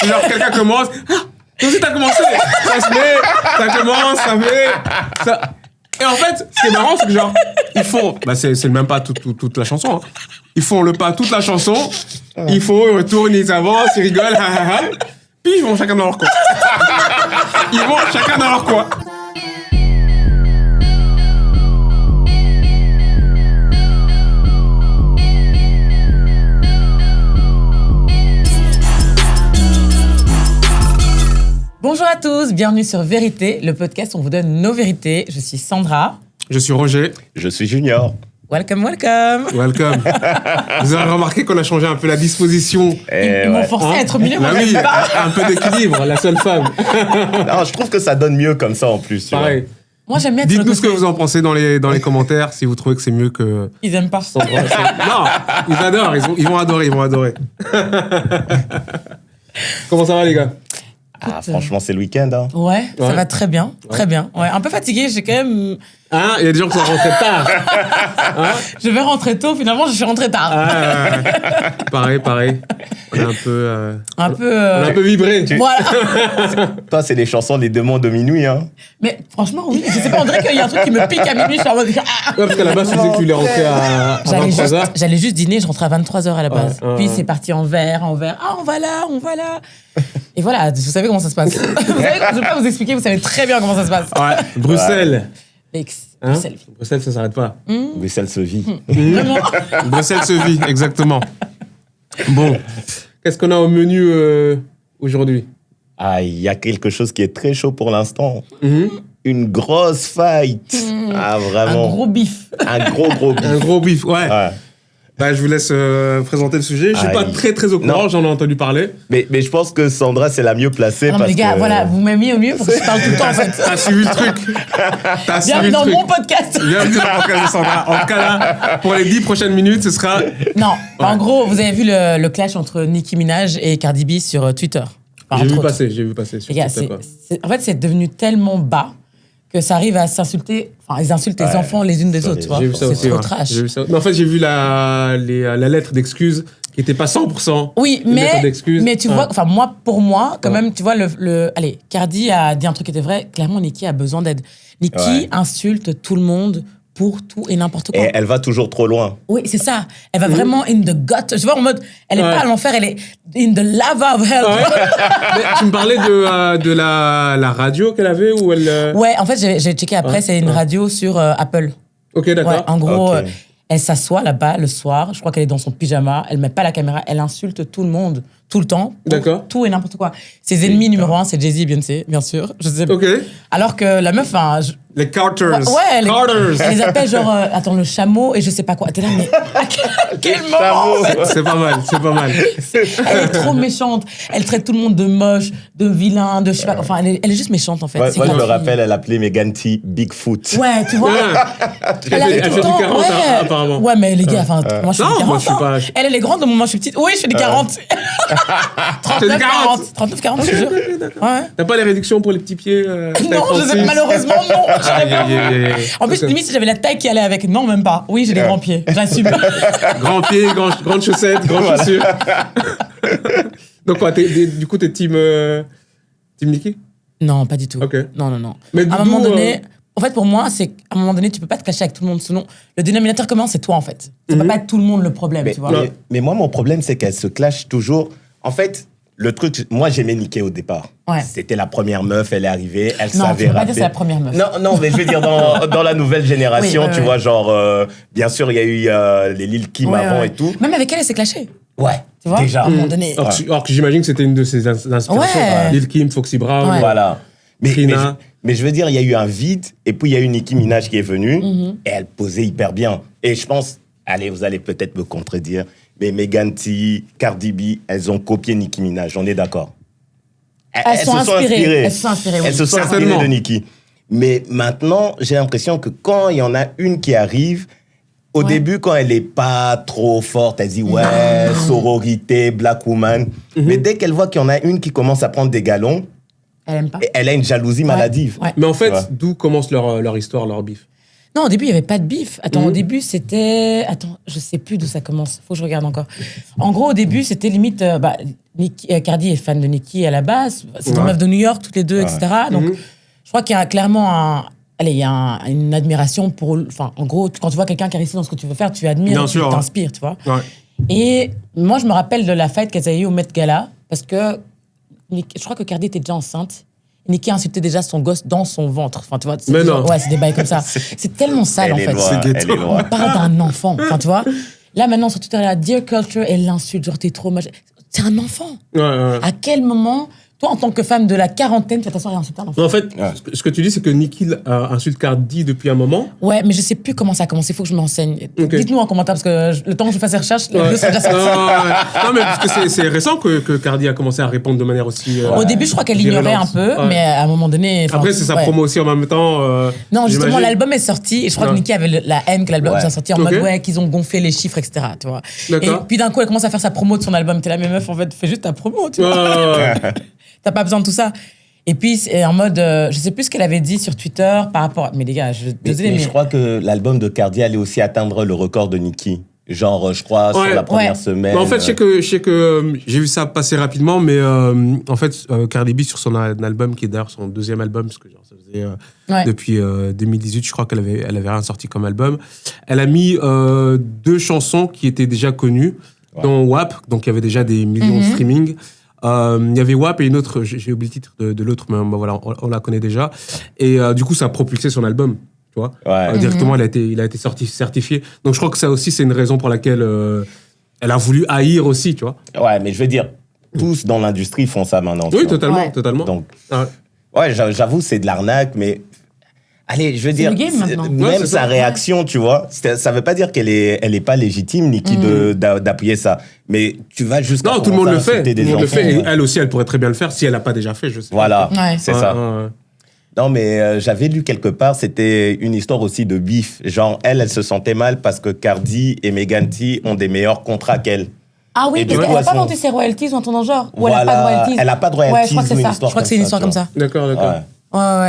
Genre, quelqu'un commence. Toi aussi, t'as commencé. Ça se met, ça commence, ça met. Ça... Et en fait, ce qui est marrant, c'est que genre, ils font. Bah, c'est même pas toute la chanson. Hein. Ils font le pas toute la chanson. Ils font, ils retournent, ils avancent, ils rigolent, Puis ils vont chacun dans leur coin. Ils vont chacun dans leur coin. Bonjour à tous, bienvenue sur Vérité, le podcast où on vous donne nos vérités. Je suis Sandra. Je suis Roger. Je suis Junior. Welcome, welcome. Welcome. Vous avez remarqué qu'on a changé un peu la disposition. Ils m'ont forcé à être au milieu, moi Bah oui, j'aime pas. un peu d'équilibre, la seule femme. Non, je trouve que ça donne mieux comme ça en plus. Tu Pareil. Moi j'aime bien être sur le Dites-nous ce que côté. vous en pensez dans les commentaires, si vous trouvez que c'est mieux que... Ils aiment pas. Non, ils adorent, ils vont adorer. Comment ça va, les gars? Ah, franchement, c'est le week-end. Hein. Ouais, ça Ouais. va très bien, très bien. Ouais, un peu fatiguée, j'ai quand même... Hein? Il y a des gens qui sont rentrés tard. Hein? Je vais rentrer tôt, finalement je suis rentrée tard. Pareil. On est un peu... Un peu... On a un peu vibré. Voilà. Toi, c'est les chansons des démons de minuit. Hein. Mais franchement, oui, je sais pas, on dirait qu'il y a un truc qui me pique à minuit, je suis en mode... Ah. Ouais, parce qu'à la base, tu disais que tu voulais rentrer à J'allais 23h. juste dîner, je rentrais à 23h à la base. Ouais. Puis c'est parti en verre. Ah, on va là. Et voilà, vous savez comment ça se passe. Vous savez, je ne vais pas vous expliquer, vous savez très bien comment ça se passe. Ouais, Bruxelles. Hein? Bruxelles. Bruxelles, ça s'arrête pas. Bruxelles se vit. Vraiment. Bruxelles se vit, exactement. Bon, qu'est-ce qu'on a au menu aujourd'hui? Ah, il y a quelque chose qui est très chaud pour l'instant. Mhm. Une grosse fight. Ah, vraiment. Un gros bif. Un gros bif. Un gros bif, ouais. Ouais. Bah, je vous laisse présenter le sujet. Je suis pas Aïe. très au courant, Non. j'en ai entendu parler. Mais je pense que Sandra, c'est la mieux placée. Non, mais parce les gars, que... voilà, vous m'avez mis au milieu pour que je parle tout le temps, en fait. T'as suivi le truc. T'as suivi Bienvenue le dans truc. mon podcast. Bienvenue dans le podcast de Sandra. En tout cas, là, pour les 10 prochaines minutes, ce sera... Non, Ouais. en gros, vous avez vu le clash entre Nicki Minaj et Cardi B sur Twitter. Enfin, J'ai vu entre autres. passer. Les gars, en fait, c'est devenu tellement bas que ça arrive à s'insulter. Enfin, ils insultent les Ouais. enfants les unes des Sur autres, les- tu vois. J'ai vu ça C'est aussi. trop Ouais. trash. J'ai vu ça. Non, en fait, j'ai vu la lettre d'excuses qui n'était pas 100%. Oui, une lettre d'excuses. mais tu Ouais. vois, enfin, moi, quand Ouais. même, tu vois, allez, Cardi a dit un truc qui était vrai. Clairement, Nicki a besoin d'aide. Nicki Ouais. insulte tout le monde pour tout et n'importe quoi. Et elle va toujours trop loin. Oui, c'est ça. Elle va vraiment in the gut. Je vois en mode, elle est Ouais. pas à l'enfer, elle est in the lava of hell. Ouais. Mais tu me parlais de la radio qu'elle avait où elle... Ouais, en fait, j'ai checké après, Ouais. c'est une Ouais. radio sur Apple. Ok, Ouais, d'accord. en gros, Ok. elle s'assoit là-bas le soir. Je crois qu'elle est dans son pyjama. Elle met pas la caméra. Elle insulte tout le monde, tout le temps. pour D'accord. Tout et n'importe quoi. Ses ennemis numéro 1, c'est Jay-Z et Beyoncé, bien sûr. Je sais. Ok. Alors que la meuf, enfin, Les Carters. ouais, Carters. elle les appelle genre, attends, le chameau et je sais pas quoi. T'es là, mais à quel moment chameau. en fait C'est pas mal. Elle est trop méchante. Elle traite tout le monde de moche, de vilain, de je sais pas. Enfin, elle est juste méchante en fait. Ouais, C'est moi, je me gratuit. rappelle, elle appelait Megan T Bigfoot. Ouais, tu vois. Elle arrive Elle tout fait le temps, du 40, ouais. hein, apparemment. Ouais, mais les gars, enfin, moi je fais Non, du 40. moi, je suis hein. pas- Elle est grande, au moment où je suis petite. Oui, je fais des 40. 39, 40. 39, 40, je te jure. Ouais. T'as pas les réductions pour les petits pieds Non, je sais, malheureusement, non. J'aurais pas voulu. En plus, Ok. limite, si j'avais la taille qui allait avec. Non, même pas. Oui, j'ai des grands pieds. J'assume. Grands pieds, grandes chaussettes, grandes chaussures. Donc quoi, du coup, t'es team Nicki? Non, pas du tout. Ok. Non. Mais À un moment d'où, donné. En fait, pour moi, c'est qu'à un moment donné, tu peux pas te cacher avec tout le monde. Sinon, le dénominateur commun, c'est toi, en fait. Ça peut pas être tout le monde le problème, Mais, tu vois. mais moi, mon problème, c'est qu'elle se clash toujours. En fait, le truc, moi, j'aimais Nicki au départ. Ouais. C'était la première meuf, elle est arrivée, elle Non, savait tu peux pas rapper. dire c'est la première meuf. Non, mais je veux dire, dans la nouvelle génération, Oui, ouais, tu ouais. vois, genre, bien sûr, il y a eu les Lil Kim Ouais, avant ouais. et tout. Même avec elle s'est clashée. Ouais, Tu vois déjà. À un moment donné. Alors que j'imagine que c'était une de ses inspirations. Ouais. Lil Kim, Foxy Brown. Ouais. Voilà. Trina. Mais je veux dire, il y a eu un vide, et puis il y a eu Nicki Minaj qui est venue, et elle posait hyper bien. Et je pense, allez, vous allez peut-être me contredire, mais Megan T, Cardi B, elles ont copié Nicki Minaj, on est d'accord. Elles sont inspirées. Elles se sont inspirées, oui. Elles se sont Certainement. inspirées de Nicki. Mais maintenant, j'ai l'impression que quand il y en a une qui arrive, au Ouais. début, quand elle est pas trop forte, elle dit ouais, sororité, black woman. Mais dès qu'elle voit qu'il y en a une qui commence à prendre des galons, Elle aime pas. elle a une jalousie maladive. Ouais. Mais en fait, Ouais. d'où commence leur histoire, leur bif? Non, au début, il n'y avait pas de bif. Attends, au début, c'était... Attends, je sais plus d'où ça commence. Faut que je regarde encore. En gros, au début, c'était limite... Cardi est fan de Nicki à la base. C'est une meuf de New York, toutes les deux, etc. Donc, je crois qu'il y a clairement une admiration pour... Enfin, en gros, quand tu vois quelqu'un qui réussit dans ce que tu veux faire, tu admires, tu t'inspires, tu vois. Ouais. Et moi, je me rappelle de la fête qu'elles avaient eue au Met Gala, parce que je crois que Cardi était déjà enceinte. Nicki insultait déjà son gosse dans son ventre. Enfin, tu vois, Mais non. Ouais, c'est des bails comme ça. C'est tellement sale, en fait. On On parle d'un enfant. Enfin, tu vois. Là, maintenant, sur Twitter, elle a Dear Culture, elle l'insulte, genre, t'es trop moche. C'est un enfant. Ouais. À quel moment, toi, en tant que femme de la quarantaine, tu vas t'asseoir et insulter un enfant? En fait, ce que tu dis, c'est que Nicki insulte Cardi depuis un moment. Ouais, mais je sais plus comment ça a commencé. Il faut que je m'enseigne. Okay. Dites-nous en commentaire, parce que le temps que je fasse les recherches, les deux sont déjà sortis. Non, mais parce que c'est récent que Cardi a commencé à répondre de manière aussi. Au début, je crois qu'elle ignorait un peu, mais à un moment donné. Après, c'est sa promo aussi en même temps. Non, justement, j'imagine. l'album est sorti et je crois que Nicki avait la haine que l'album soit sorti en mode qu'ils ont gonflé les chiffres, etc. Tu vois. Et puis d'un coup, elle commence à faire sa promo de son album. T'es là, mais meuf, en fait, fais juste ta promo, tu vois. T'as pas besoin de tout ça. Et puis, c'est en mode, je sais plus ce qu'elle avait dit sur Twitter par rapport à... Mais les gars, mais je crois que l'album de Cardi allait aussi atteindre le record de Nicki. Genre, je crois, sur la première semaine. Mais en fait, je sais que j'ai vu ça passer rapidement, mais en fait, Cardi B, sur son album, qui est d'ailleurs son deuxième album, parce que genre, ça faisait depuis 2018, je crois qu'elle avait rien sorti comme album, elle a mis 2 chansons qui étaient déjà connues, dont WAP, donc il y avait déjà des millions de streaming. Il y avait WAP et une autre, j'ai oublié le titre de l'autre, mais voilà, on la connaît déjà. Et du coup, ça a propulsé son album, tu vois. Directement, il a été certifié. Donc je crois que ça aussi, c'est une raison pour laquelle elle a voulu haïr aussi, tu vois. Ouais, mais je veux dire, tous dans l'industrie font ça maintenant. Oui, totalement. Donc, j'avoue, c'est de l'arnaque, mais... Allez, je veux dire, même sa réaction, tu vois, ça veut pas dire qu'elle est pas légitime, Nicki, d'appuyer ça. Mais tu vas jusqu'à... Non, tout le monde le fait. Tout le monde le fait. Et elle aussi, elle pourrait très bien le faire si elle l'a pas déjà fait, je sais. Voilà, c'est ça. Non, mais j'avais lu quelque part, c'était une histoire aussi de bif. Genre, elle se sentait mal parce que Cardi et Megan Thee ont des meilleurs contrats qu'elle. Ah oui, parce qu'elle n'a pas vendu ses royalties ou un truc dans le genre. Ou elle n'a pas de royalties. Elle n'a pas de royalties. Ouais, je crois que c'est ça. Je crois que c'est une histoire comme ça. D'accord. Ouais.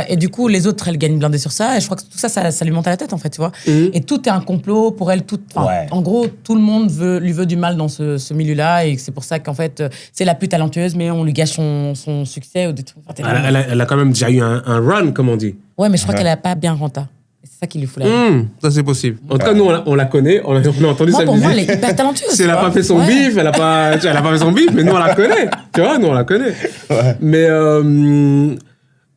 Et du coup, les autres, elles gagnent blindé sur ça. Et je crois que tout ça, ça lui monte à la tête, en fait, tu vois. Et tout est un complot pour elle. En gros, tout le monde lui veut du mal dans ce milieu-là. Et c'est pour ça qu'en fait, c'est la plus talentueuse, mais on lui gâche son succès ou des trucs. Elle a quand même déjà eu un run, comme on dit. Ouais, mais je crois qu'elle n'a pas bien renta. C'est ça qui lui fout la haine. Ça, c'est possible. En tout cas, nous, on la connaît. On a entendu sa musique. Pour moi, elle est hyper talentueuse. Si elle n'a pas fait son bif, elle n'a pas fait son bif, mais nous, on la connaît. Tu vois, nous, on la connaît. Mais...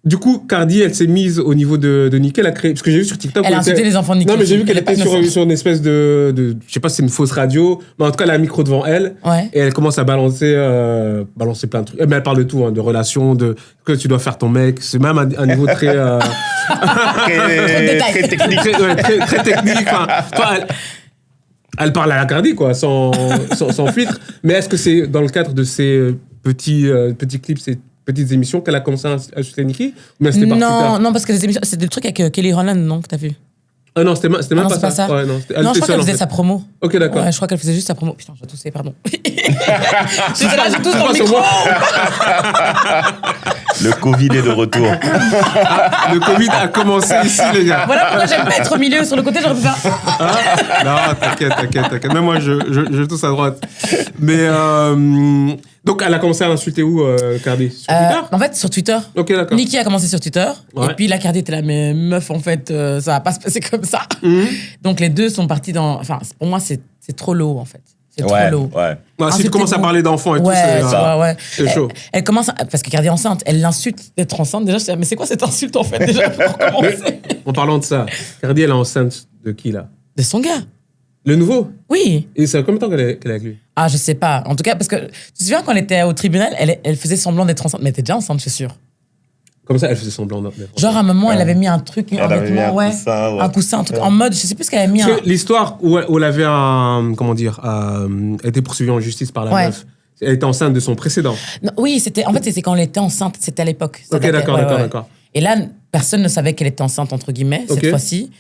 du coup, Cardi, elle s'est mise au niveau de Nicki. Elle a créé, parce que j'ai vu sur TikTok. Elle a insulté les enfants de Nicki. Non, mais j'ai vu qu'elle était sur une espèce de, je sais pas si c'est une fausse radio, mais en tout cas, elle a un micro devant elle. Et elle commence à balancer plein de trucs. Mais elle parle de tout, de relations, de que tu dois faire ton mec. C'est même un niveau très, très technique. Très technique. Elle parle à la Cardi, quoi, sans filtre. Mais est-ce que c'est dans le cadre de ces petits clips, ces petites émissions qu'elle a commencé à insulter Nicki? Non, parce que les émissions, c'était le truc avec Kelly Rowland, non, que t'as vu? Non, c'était même pas ça. Ouais, non, je crois qu'elle faisait sa promo. Ok, d'accord. Ouais, je crois qu'elle faisait juste sa promo. Putain, je vais tousser, pardon. J'étais là, j'ai tousse dans le micro. Le Covid est de retour. Le Covid a commencé ici, les gars. Voilà pourquoi j'aime pas être au milieu, sur le côté, j'aurais pu faire... Non, t'inquiète. Même moi, je tousse à droite. Mais... donc, elle a commencé à l'insulter où, Cardi? Sur Twitter? En fait, sur Twitter. Ok, d'accord. Nicki a commencé sur Twitter. Et puis, la Cardi était là, mais meuf, en fait, ça va pas se passer comme ça. Donc, les deux sont partis dans... Enfin, pour moi, c'est trop low, en fait. C'est trop low. Si tu commences à parler d'enfants et tout, c'est chaud. Elle commence... Parce que Cardi est enceinte. Elle l'insulte d'être enceinte. Déjà, je sais, mais c'est quoi cette insulte, en fait, déjà, pour commencer? En parlant de ça, Cardi, elle est enceinte de qui, là? De son gars. Le nouveau? Oui. Et ça fait combien de temps qu'elle est avec lui? Ah, je sais pas. En tout cas, parce que tu te souviens quand elle était au tribunal, elle faisait semblant d'être enceinte, mais elle était déjà enceinte, je suis sûre. Comme ça, elle faisait semblant d'être enceinte. Genre, à un moment, elle avait mis un truc, un coussin, un truc en mode, je sais plus ce qu'elle avait mis. Parce que l'histoire où elle avait elle était poursuivie en justice par la meuf. Elle était enceinte de son précédent. Non, oui, c'était quand elle était enceinte, c'était à l'époque. Ok, d'accord. Et là, personne ne savait qu'elle était enceinte, entre guillemets, cette fois-ci.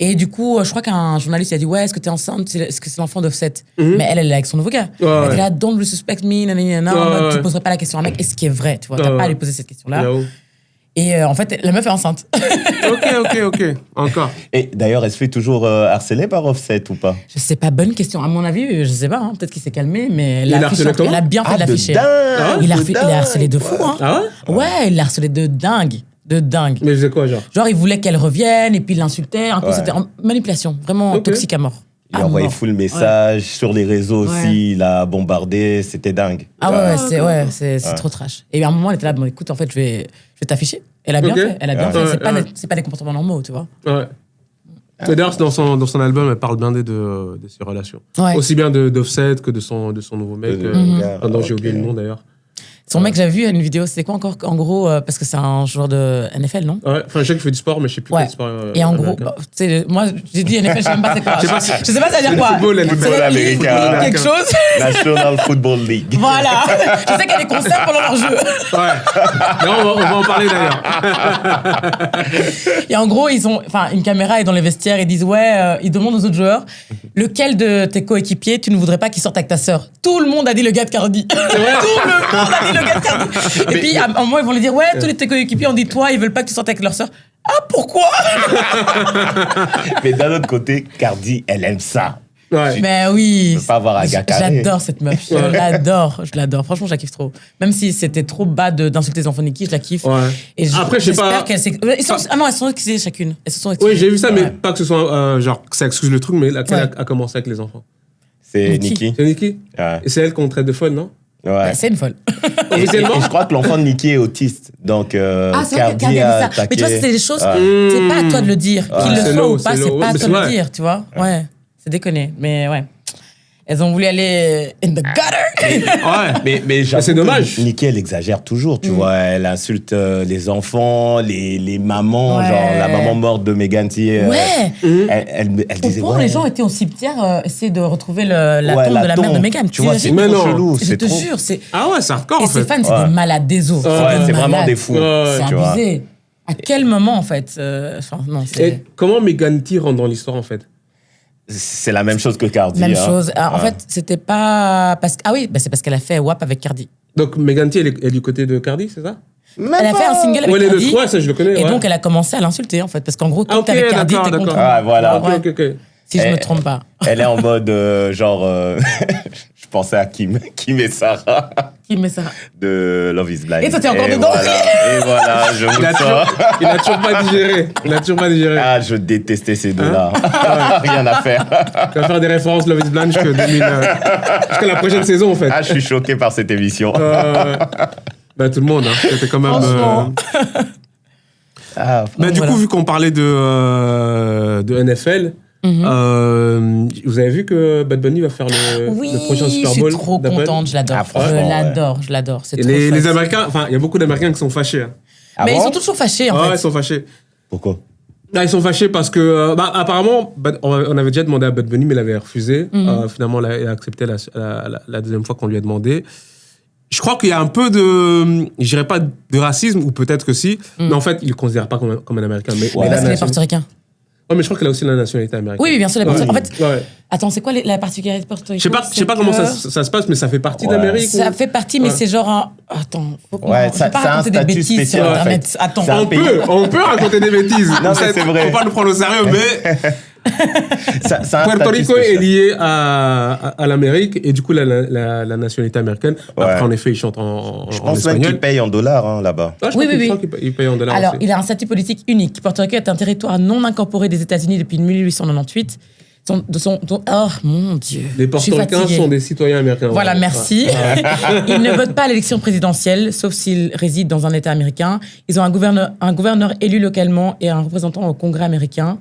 Et du coup, je crois qu'un journaliste a dit, ouais, est-ce que t'es enceinte? Est-ce que c'est l'enfant d'Offset? Mais elle est avec son nouveau gars. Elle était là, don't disrespect me, nanana, tu poserais pas la question à un mec, est-ce qui est vrai? Tu vois, t'as pas à lui poser cette question-là. Et en fait, la meuf est enceinte. Ok. Encore. Et d'ailleurs, elle se fait toujours harceler par Offset ou pas? Je sais pas, bonne question. À mon avis, je sais pas, hein, peut-être qu'il s'est calmé, mais Il a harcelé comment? elle a bien fait de l'afficher. Il a harcelé de fou, hein. Ah ouais? Ouais, il l'a harcelé de dingue. De dingue. Mais je sais quoi, genre? Genre, il voulait qu'elle revienne et puis il l'insultait. Un coup, c'était en manipulation. Vraiment toxique à mort. Il a envoyé full message sur les réseaux aussi, il a bombardé, c'était dingue. Ah c'est trop trash. Et à un moment, elle était là, bon, écoute, en fait, je vais t'afficher. Elle a bien fait. Elle a bien fait. C'est pas des comportements normaux, tu vois. Ouais. D'ailleurs, dans son album, elle parle bien de ses relations. Ouais. Aussi bien d'Offset que de son nouveau mec, dont j'ai oublié le nom d'ailleurs. Son mec, j'avais vu une vidéo, c'est quoi encore? En gros, parce que c'est un joueur de NFL, non? Ouais, enfin, je sais qu'il fait du sport, mais je sais plus quel sport. Et en gros, tu sais, moi, j'ai dit NFL, je sais même pas c'est quoi. Je sais pas ça veut dire quoi. Football américain. Quelque chose. National Football League. Voilà. Je sais qu'il y a des concerts pendant leur jeu. Ouais. Non, on va en parler d'ailleurs. Et en gros, une caméra est dans les vestiaires, ils disent, ils demandent aux autres joueurs, lequel de tes coéquipiers tu ne voudrais pas qu'il sorte avec ta sœur? Tout le monde a dit le gars de Cardi. Tout le monde a dit le gars de Cardi. Et puis, à un moment, ils vont lui dire, tous tes coéquipiers ont dit, toi, ils veulent pas que tu sortes avec leur sœur. Ah, pourquoi? Mais d'un autre côté, Cardi, elle aime ça. Ouais. Ben oui. Tu peux pas avoir un gars carré. J'adore cette meuf. Je l'adore. Franchement, je la kiffe trop. Même si c'était trop bas d'insulter les enfants de Nicki, je la kiffe. Ouais. Et après, je sais pas. Qu'elle elles sont excusées chacune. Elles se sont Oui, j'ai vu ça, mais pas que ce soit genre que ça excuse le truc, mais laquelle a commencé avec les enfants. C'est Nicki. C'est Nicki. Ouais. Et c'est elle qu'on traite de folle, non? Ouais. C'est une folle. Et je crois que l'enfant de Nicki est autiste. Donc, c'est vrai que Cardi a dit ça. Mais tu vois, c'est des choses, c'est pas à toi de le dire. Qu'il le soit ou pas, c'est pas à toi de le dire, tu vois. Ouais. C'est déconné. Mais ouais. Elles ont voulu aller in the gutter. Mais c'est dommage. Nicki, elle exagère toujours, tu vois. Elle insulte les enfants, les mamans, genre la maman morte de Megan Thee. Elle disait... les gens étaient au cimetière essayer de retrouver la tombe de la mère de Megan. Tu vois, c'est trop chelou. Je te jure, c'est... Ah ouais, c'est hardcore, en fait. Et ses fans, c'est des malades des os. C'est vraiment des fous. C'est abusé. À quel moment, en fait Et comment Megan Thee rentre dans l'histoire, en fait? C'est la même chose que Cardi. Même chose. En fait, c'était pas... c'est parce qu'elle a fait WAP avec Cardi. Donc, Megan Thee, elle est du côté de Cardi, c'est ça? Elle a fait un single avec Cardi. Ouais, ça, je le connais. Et donc, elle a commencé à l'insulter, en fait. Parce qu'en gros, quand t'es avec Cardi, t'es contre. Ah, voilà. Ok. Si je me trompe pas. Elle est en mode, je pensais à Kim et Sarah. Kim et Sarah. De Love is Blind. Et toi, t'es encore dedans. Et voilà, je vous sors. Il a toujours pas digéré. Ah, je détestais ces deux-là. Rien à faire. Tu vas faire des références Love is Blind jusqu'à la prochaine saison, en fait. Ah, je suis choqué par cette émission. Tout le monde, hein. C'était quand même... du coup, vu qu'on parlait de NFL... vous avez vu que Bad Bunny va faire le prochain Super Bowl? Je suis trop contente, je l'adore. Je l'adore. C'est trop les Américains, enfin, il y a beaucoup d'Américains qui sont fâchés. Hein. Mais ils sont toujours fâchés, en fait. Ouais, ils sont fâchés. Pourquoi? Ils sont fâchés parce que, apparemment, on avait déjà demandé à Bad Bunny, mais il avait refusé. Finalement, il a accepté la deuxième fois qu'on lui a demandé. Je crois qu'il y a un peu de, je dirais pas de racisme, ou peut-être que si, mais en fait, il ne le considère pas comme un Américain. Mais parce qu'il est portoricain. Ouais, mais je crois qu'il a aussi la nationalité américaine. Oui, bien sûr. En fait, attends, c'est quoi la particularité de Porto Rico? Je sais pas comment ça se passe, mais ça fait partie d'Amérique. Ça fait partie, mais c'est genre un... Attends, faut qu'on... Ouais, ça, pas raconter des bêtises sur Internet. Attends. On peut raconter des bêtises. Non, mais c'est vrai. Faut pas le prendre au sérieux, mais... Puerto Rico est lié à l'Amérique, et du coup, la nationalité américaine. Après, en effet, il chante en espagnol. Je pense même qu'il paye en dollars, là-bas. Oui. Je crois qu'il paye en dollars. Alors, aussi. il a un statut politique unique. Porto Rico est un territoire non incorporé des États-Unis depuis 1898. Oh mon Dieu. Les Portoricains sont des citoyens américains. Voilà, merci. Ils ne votent pas à l'élection présidentielle, sauf s'ils résident dans un État américain. Ils ont un gouverneur élu localement et un représentant au Congrès américain.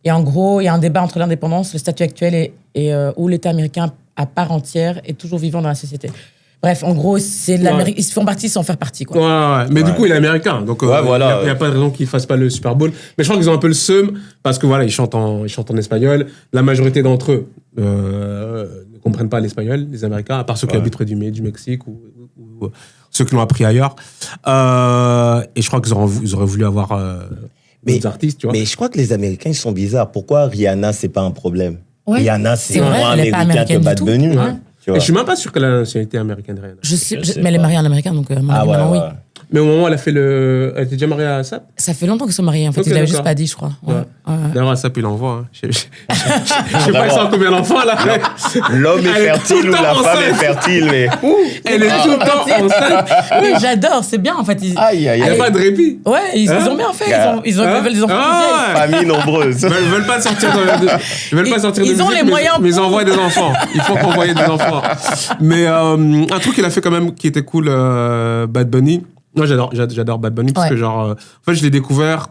Et en gros, il y a un débat entre l'indépendance, le statut actuel et où l'État américain à part entière est toujours vivant dans la société. Bref, en gros, c'est l'Amérique. Ils se font partie sans faire partie, quoi. Ouais. Mais du coup, il est américain, donc il n'y a pas de raison qu'il fasse pas le Super Bowl. Mais je crois qu'ils ont un peu le seum parce que voilà, ils chantent en espagnol. La majorité d'entre eux ne comprennent pas l'espagnol, les Américains, à part ceux qui habitent près du Mexique ou ceux qui l'ont appris ailleurs. Et je crois qu'ils auraient voulu avoir d'autres artistes, tu vois. Mais je crois que les Américains, ils sont bizarres. Pourquoi Rihanna, c'est pas un problème? Ouais. Rihanna, c'est moins elle est pas américain que Bad Bunny. Et je suis même pas sûr que la nationalité américaine, Rihanna. Mais elle est mariée à un Américain, donc oui. Mais au moment où elle a fait elle était déjà mariée à Asap. Ça fait longtemps qu'ils sont mariés, en fait. Ok, Il l'avait juste d'accord. pas dit, je crois. Ouais. D'ailleurs, Asap, il envoie. Hein. Je sais pas, il sort combien d'enfants, là. L'homme est Elle est tout fertile le ou la temps femme est enceinte. fertile, mais... Elle est tout le temps enceinte. Mais j'adore, c'est bien, en fait. Aïe, aïe, Il n'y a aïe. pas de répit. Ouais, ils Hein? ont bien fait. Ah. Ils veulent des enfants plus vieilles. Famille nombreuse. Ils veulent pas sortir de Ils ont musique, les moyens mais ils pour. envoient des enfants. Il faut qu'on envoie des enfants. Mais un truc qu'il a fait quand même qui était cool, Bad Bunny. Moi, j'adore Bad Bunny parce que genre, en fait, je l'ai découvert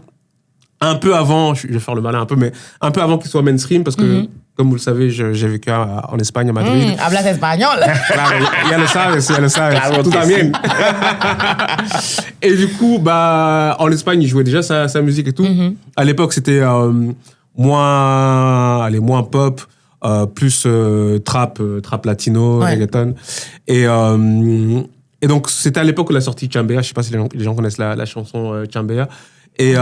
un peu avant. Je vais faire le malin un peu, mais un peu avant qu'il soit mainstream parce que, comme vous le savez, j'ai vécu en Espagne, à Madrid. Hablas espagnol. Claro, ya lo sabes, tout también. Et du coup, en Espagne, il jouait déjà sa musique et tout. À l'époque, c'était moins pop, plus trap latino, reggaeton. Et donc, c'était à l'époque où il a sorti Chambea. Je sais pas si les gens connaissent la chanson Chambea. Et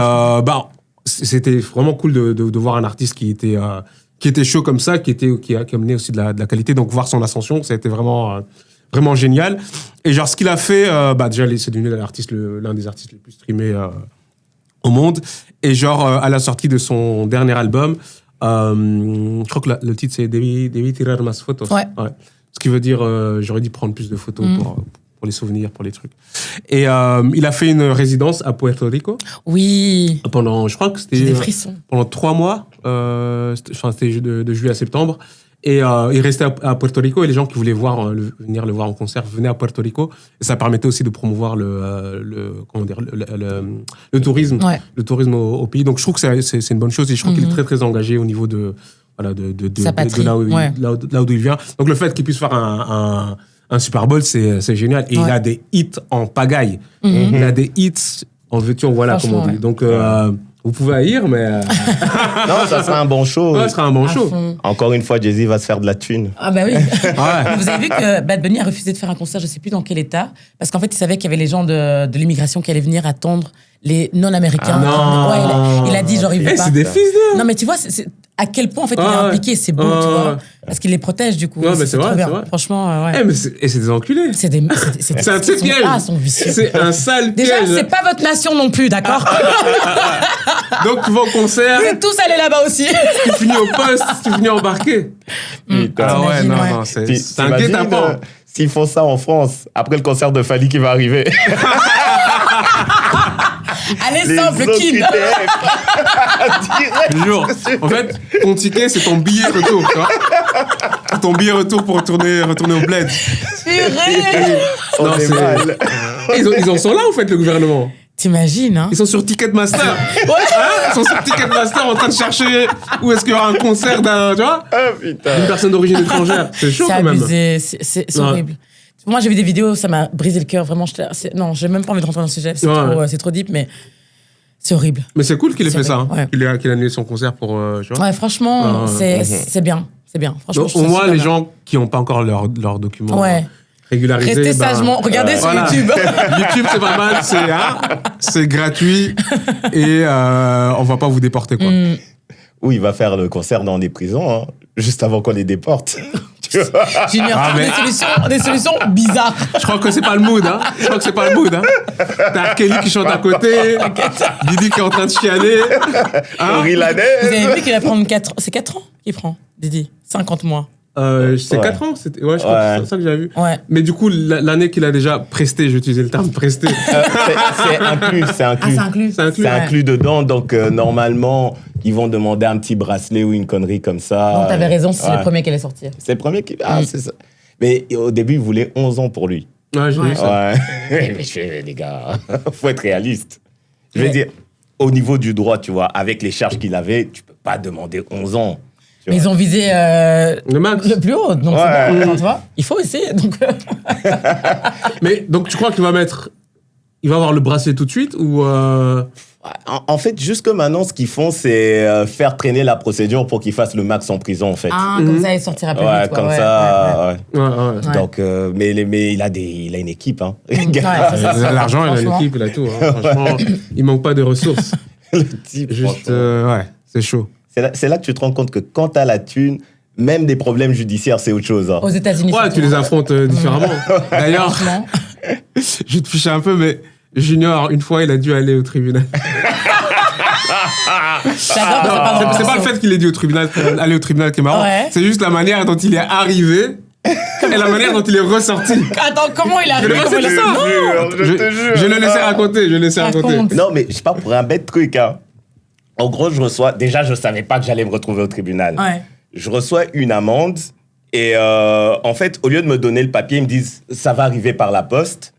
c'était vraiment cool de voir un artiste qui était chaud comme ça, qui a amené aussi de la qualité. Donc, voir son ascension, ça a été vraiment génial. Et genre, ce qu'il a fait, déjà, c'est devenu l'un des artistes les plus streamés au monde. Et genre, à la sortie de son dernier album, je crois que le titre, c'est Debí tirar más fotos. Ouais. Ce qui veut dire, j'aurais dû prendre plus de photos pour les souvenirs, pour les trucs. Et il a fait une résidence à Puerto Rico. Oui. Pendant, je crois que c'était... J'ai des frissons. Pendant 3 mois. C'était de juillet à septembre. Et il restait à Puerto Rico et les gens qui voulaient venir le voir en concert venaient à Puerto Rico. Et ça permettait aussi de promouvoir le tourisme, le tourisme au pays. Donc je trouve que c'est une bonne chose et je trouve qu'il est très très engagé au niveau de là où il vient. Donc le fait qu'il puisse faire un Super Bowl, c'est génial. Et il a des hits en pagaille. Il a des hits en veux-tu, en voilà, comme on dit. Donc vous pouvez haïr, mais... Non, ça sera un bon show. Ouais, ça sera un bon show. Encore une fois, Jay-Z va se faire de la thune. Ah bah oui. Mais vous avez vu que Bad Bunny a refusé de faire un concert, je sais plus dans quel état, parce qu'en fait, il savait qu'il y avait les gens de l'immigration qui allaient venir attendre les non-américains. Non. Il a dit genre, il veut pas. C'est des fils de... Non, mais tu vois, c'est à quel point en fait il est impliqué, c'est beau, tu vois, parce qu'il les protège du coup. Ouais, mais c'est vrai, trop bien. c'est vrai. Franchement, ouais. Et c'est des enculés. C'est un petit piège. Sont vicieux. C'est un sale Déjà, piège. c'est pas votre nation non plus, d'accord? Donc tu vas au concert, Vous êtes tous allés là-bas aussi. tu finis au poste, tu finis embarqué. Putain. Ah ouais, T'imagines, non, c'est un T'imagines, guet-apens. s'ils font ça en France, après le concert de Fali qui va arriver. Allez, simple, Kim. Je te jure. En fait, ton ticket, c'est ton billet retour, tu vois. Ton billet retour pour retourner au bled. Purée. On Non, est c'est- mal. Ils en sont là, en fait, le gouvernement. T'imagines, hein? Ils sont sur Ticketmaster. Hein, ils sont sur Ticketmaster en train de chercher où est-ce qu'il y aura un concert tu vois, Ah putain. d'une personne d'origine étrangère. C'est chaud C'est quand même. abusé, c'est Ouais. horrible. Moi, j'ai vu des vidéos, ça m'a brisé le cœur, vraiment. Non, j'ai même pas envie de rentrer dans le sujet, c'est trop deep, mais c'est horrible. Mais c'est cool qu'il ait C'est fait ça. vrai, ouais. Qu'il a annulé son concert pour. Tu vois. Ouais, franchement, c'est bien. C'est bien. Franchement, Donc, je au trouve ça moins, super les bien. gens qui n'ont pas encore leur document Ouais. régularisé. Restez sagement. Regardez sur voilà. YouTube. YouTube, c'est pas mal, c'est gratuit et on va pas vous déporter, quoi. Où il va faire le concert dans des prisons, hein, juste avant qu'on les déporte. Tu vois. Junior, des solutions bizarres. Je crois que c'est pas le mood, hein. T'as Kelly qui chante à côté, Didi qui est en train de chialer. Hein? Rilanais. Vous avez vu qu'il va prendre 4 ans. C'est 4 ans qu'il prend, Didi. 50 mois. C'est 4 ans, je crois que c'est ça que j'ai vu. Ouais. Mais du coup, l'année qu'il a déjà presté, j'ai utilisé le terme presté. C'est inclus. C'est inclus. C'est inclus dedans, donc normalement, ils vont demander un petit bracelet ou une connerie comme ça. Donc, t'avais raison, c'est Ouais. le premier qui allait sortir. C'est le premier qui... Ah, c'est ça. Mais au début, il voulait 11 ans pour lui. Ouais, j'ai vu ça. Ouais. Mais je fais, les gars, faut être réaliste. Je veux dire, au niveau du droit, tu vois, avec les charges qu'il avait, tu peux pas demander 11 ans. Tu Mais vois. ils ont visé Le max. le plus haut, donc Ouais. c'est bon, tu vois. Il faut essayer, donc... Mais donc, tu crois qu'il va avoir le bracelet tout de suite ou En fait, jusque maintenant, ce qu'ils font, c'est faire traîner la procédure pour qu'il fasse le max en prison, en fait. Ah, comme ça, il sortira plus Ouais, vite. comme ça. Ouais. Ouais. Ouais. Donc, mais il a une équipe, hein. Ouais, c'est ça. Il a l'argent, il a Franchement. l'équipe, il a tout. Hein. Franchement, il manque pas de ressources. Le type, Juste, franchement. ouais, c'est chaud. C'est là que tu te rends compte que quand t'as la thune, même des problèmes judiciaires, c'est autre chose. Hein. Aux États-Unis. Ouais, surtout. tu les affrontes différemment. D'ailleurs, Franchement. je vais te ficher un peu, mais Junior, une fois, il a dû aller au tribunal. C'est pas le fait qu'il ait dû aller au tribunal qui est marrant. Ouais. C'est juste la manière dont il est arrivé et la manière dont il est ressorti. Attends, comment il a Je arrivé? le Comment il a Je te jure. Je le laissais raconter. Raconte. Non, mais je sais pas, pour un bête truc, hein. En gros, je reçois... Déjà, je savais pas que j'allais me retrouver au tribunal. Ouais. Je reçois une amende et en fait, au lieu de me donner le papier, ils me disent « ça va arriver par la poste ».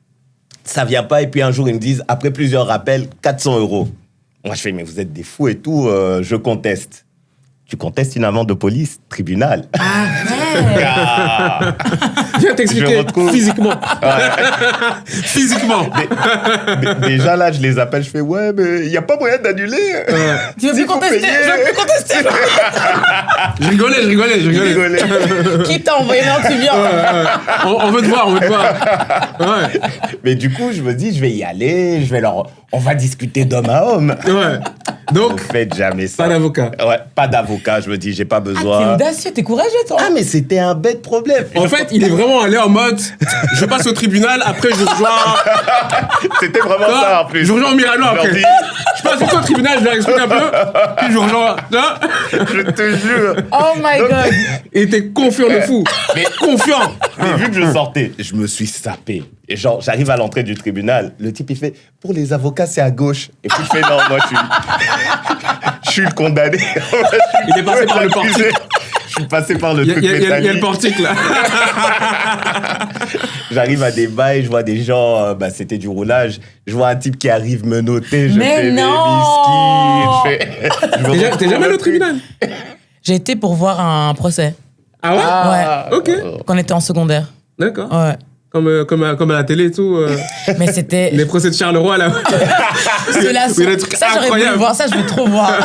Ça vient pas et puis un jour, ils me disent, après plusieurs rappels, 400 €. Moi, je fais « mais vous êtes des fous et tout, je conteste ». Tu contestes une amende de police, tribunal. Arrête. Viens t'expliquer Je retrouve- physiquement. Physiquement. Déjà là, je les appelle, je fais « ouais, mais il n'y a pas moyen d'annuler ». Tu veux plus Il faut contester? payer. Je veux plus contester. Je rigolais. Qui t'a envoyé? Non, tu viens. On veut te voir. Ouais. Mais du coup, je me dis, je vais y aller, on va discuter d'homme à homme. Ouais. Ne Donc, faites jamais ça. pas d'avocat. Ouais, pas d'avocat, je me dis, j'ai pas T'es besoin. audacieux, t'es courageux, toi. Ah, mais c'était un bête problème. En fait, il est vraiment allé en mode je passe au tribunal, après je rejoins. C'était vraiment ça en plus. Je rejoins Mirano Je leur après. dis, Je passe au tribunal, je leur explique un peu, puis je rejoins. Hein. je te jure. Oh my Donc- God. Et t'es confiant de fou. Mais Confiant. Mais vu que je sortais, je me suis sapé. Et genre, j'arrive à l'entrée du tribunal. Le type, il fait, pour les avocats, c'est à gauche. Et puis je fais, non, moi, je suis le condamné. Il est passé par le portique. Je suis passé par le Il y, truc a- il y a- il y a le métallique. portique là. J'arrive à des bails, je vois des gens, c'était du roulage. Je vois un type qui arrive me noter. Je Mais fais non. mes biscuits. Je me T'es jamais allé au retrouve tribunal? J'ai été pour voir un procès Ah ouais? Ah, Ok. quand on était en secondaire. D'accord. Ouais. Comme à la télé et tout. Mais c'était. Les procès de Charleroi là. Ceux-là, Il y a des trucs ça, j'aurais voulu incroyables. voir. Ça, je veux trop voir.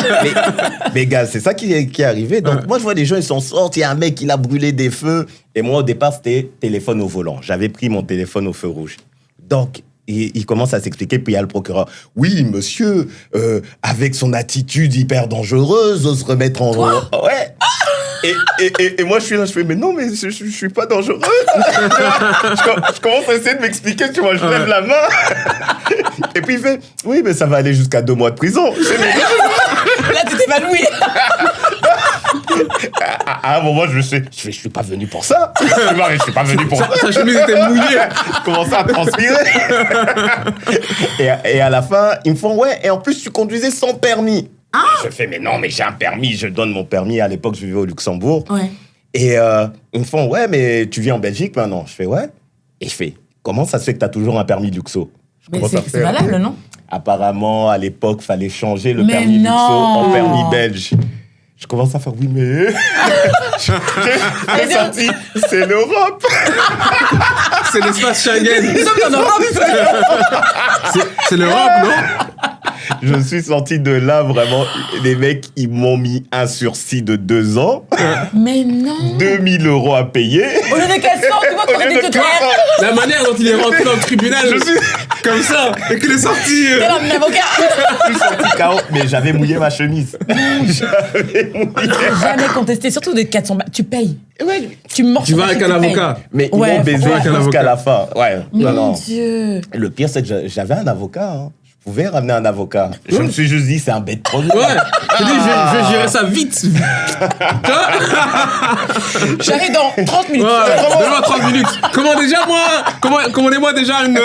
mais gars, c'est ça qui est arrivé. Donc, moi, je vois des gens, ils s'en sortent. Il y a un mec qui a brûlé des feux. Et moi, au départ, c'était téléphone au volant. J'avais pris mon téléphone au feu rouge. Donc, il commence à s'expliquer. Puis il y a le procureur. Oui, monsieur, avec son attitude hyper dangereuse, ose se remettre en... Ouais. Et moi, je suis là, je fais, mais non, mais je suis pas dangereux. je commence à essayer de m'expliquer, tu vois, je lève la main. Et puis il fait, oui, mais ça va aller jusqu'à 2 mois de prison. Je fais, mais Là, tu t'évanouis. à un moment, je suis pas venu pour ça. Je suis pas venu pour ça. Sa chemise était mouillée. Je commençais à transpirer. et à la fin, ils me font, ouais, et en plus, tu conduisais sans permis. Je fais, mais non, mais j'ai un permis. Je donne mon permis. À l'époque, je vivais au Luxembourg. Ouais. Et ils me font, ouais, mais tu vis en Belgique maintenant. Je fais, ouais. Et je fais, comment ça se fait que tu as toujours un permis Luxo? Je Mais commence à c'est faire. valable, non? Apparemment, à l'époque, fallait changer le Mais permis Luxo en non. permis belge. Je commence à faire, oui, mais... J'ai senti, c'est l'Europe. C'est l'espace Schengen. Nous sommes en Europe. C'est l'Europe, non? Je me suis sorti de là, vraiment. Les mecs, ils m'ont mis un sursis de 2 ans, Mais non. 2000 € à payer. Au lieu de 400, tu vois, Au t'aurais lieu dû de te 400. traire. La manière dont il est rentré dans le tribunal, comme ça, et qu'il est sorti. T'es là, mon avocat. Je suis sorti KO, mais j'avais mouillé ma chemise. J'avais mouillé. Jamais contesté, surtout des 400 balles. Tu payes. Ouais. Tu mords Tu sur vas ta avec chaise, un tu payes. avocat. Mais ils Ouais, m'ont baisé ouais. Avec un jusqu'à avocat. la fin. Ouais. Non, Mon non. Dieu. Le pire, c'est que j'avais un avocat. Hein. Je pouvais ramener un avocat. Je me suis juste dit, c'est un bête problème. Ouais. Je dis, je vais gérer ça vite. J'arrive dans 30 minutes. Ouais, donne-moi 30 minutes. Commandez-moi déjà une.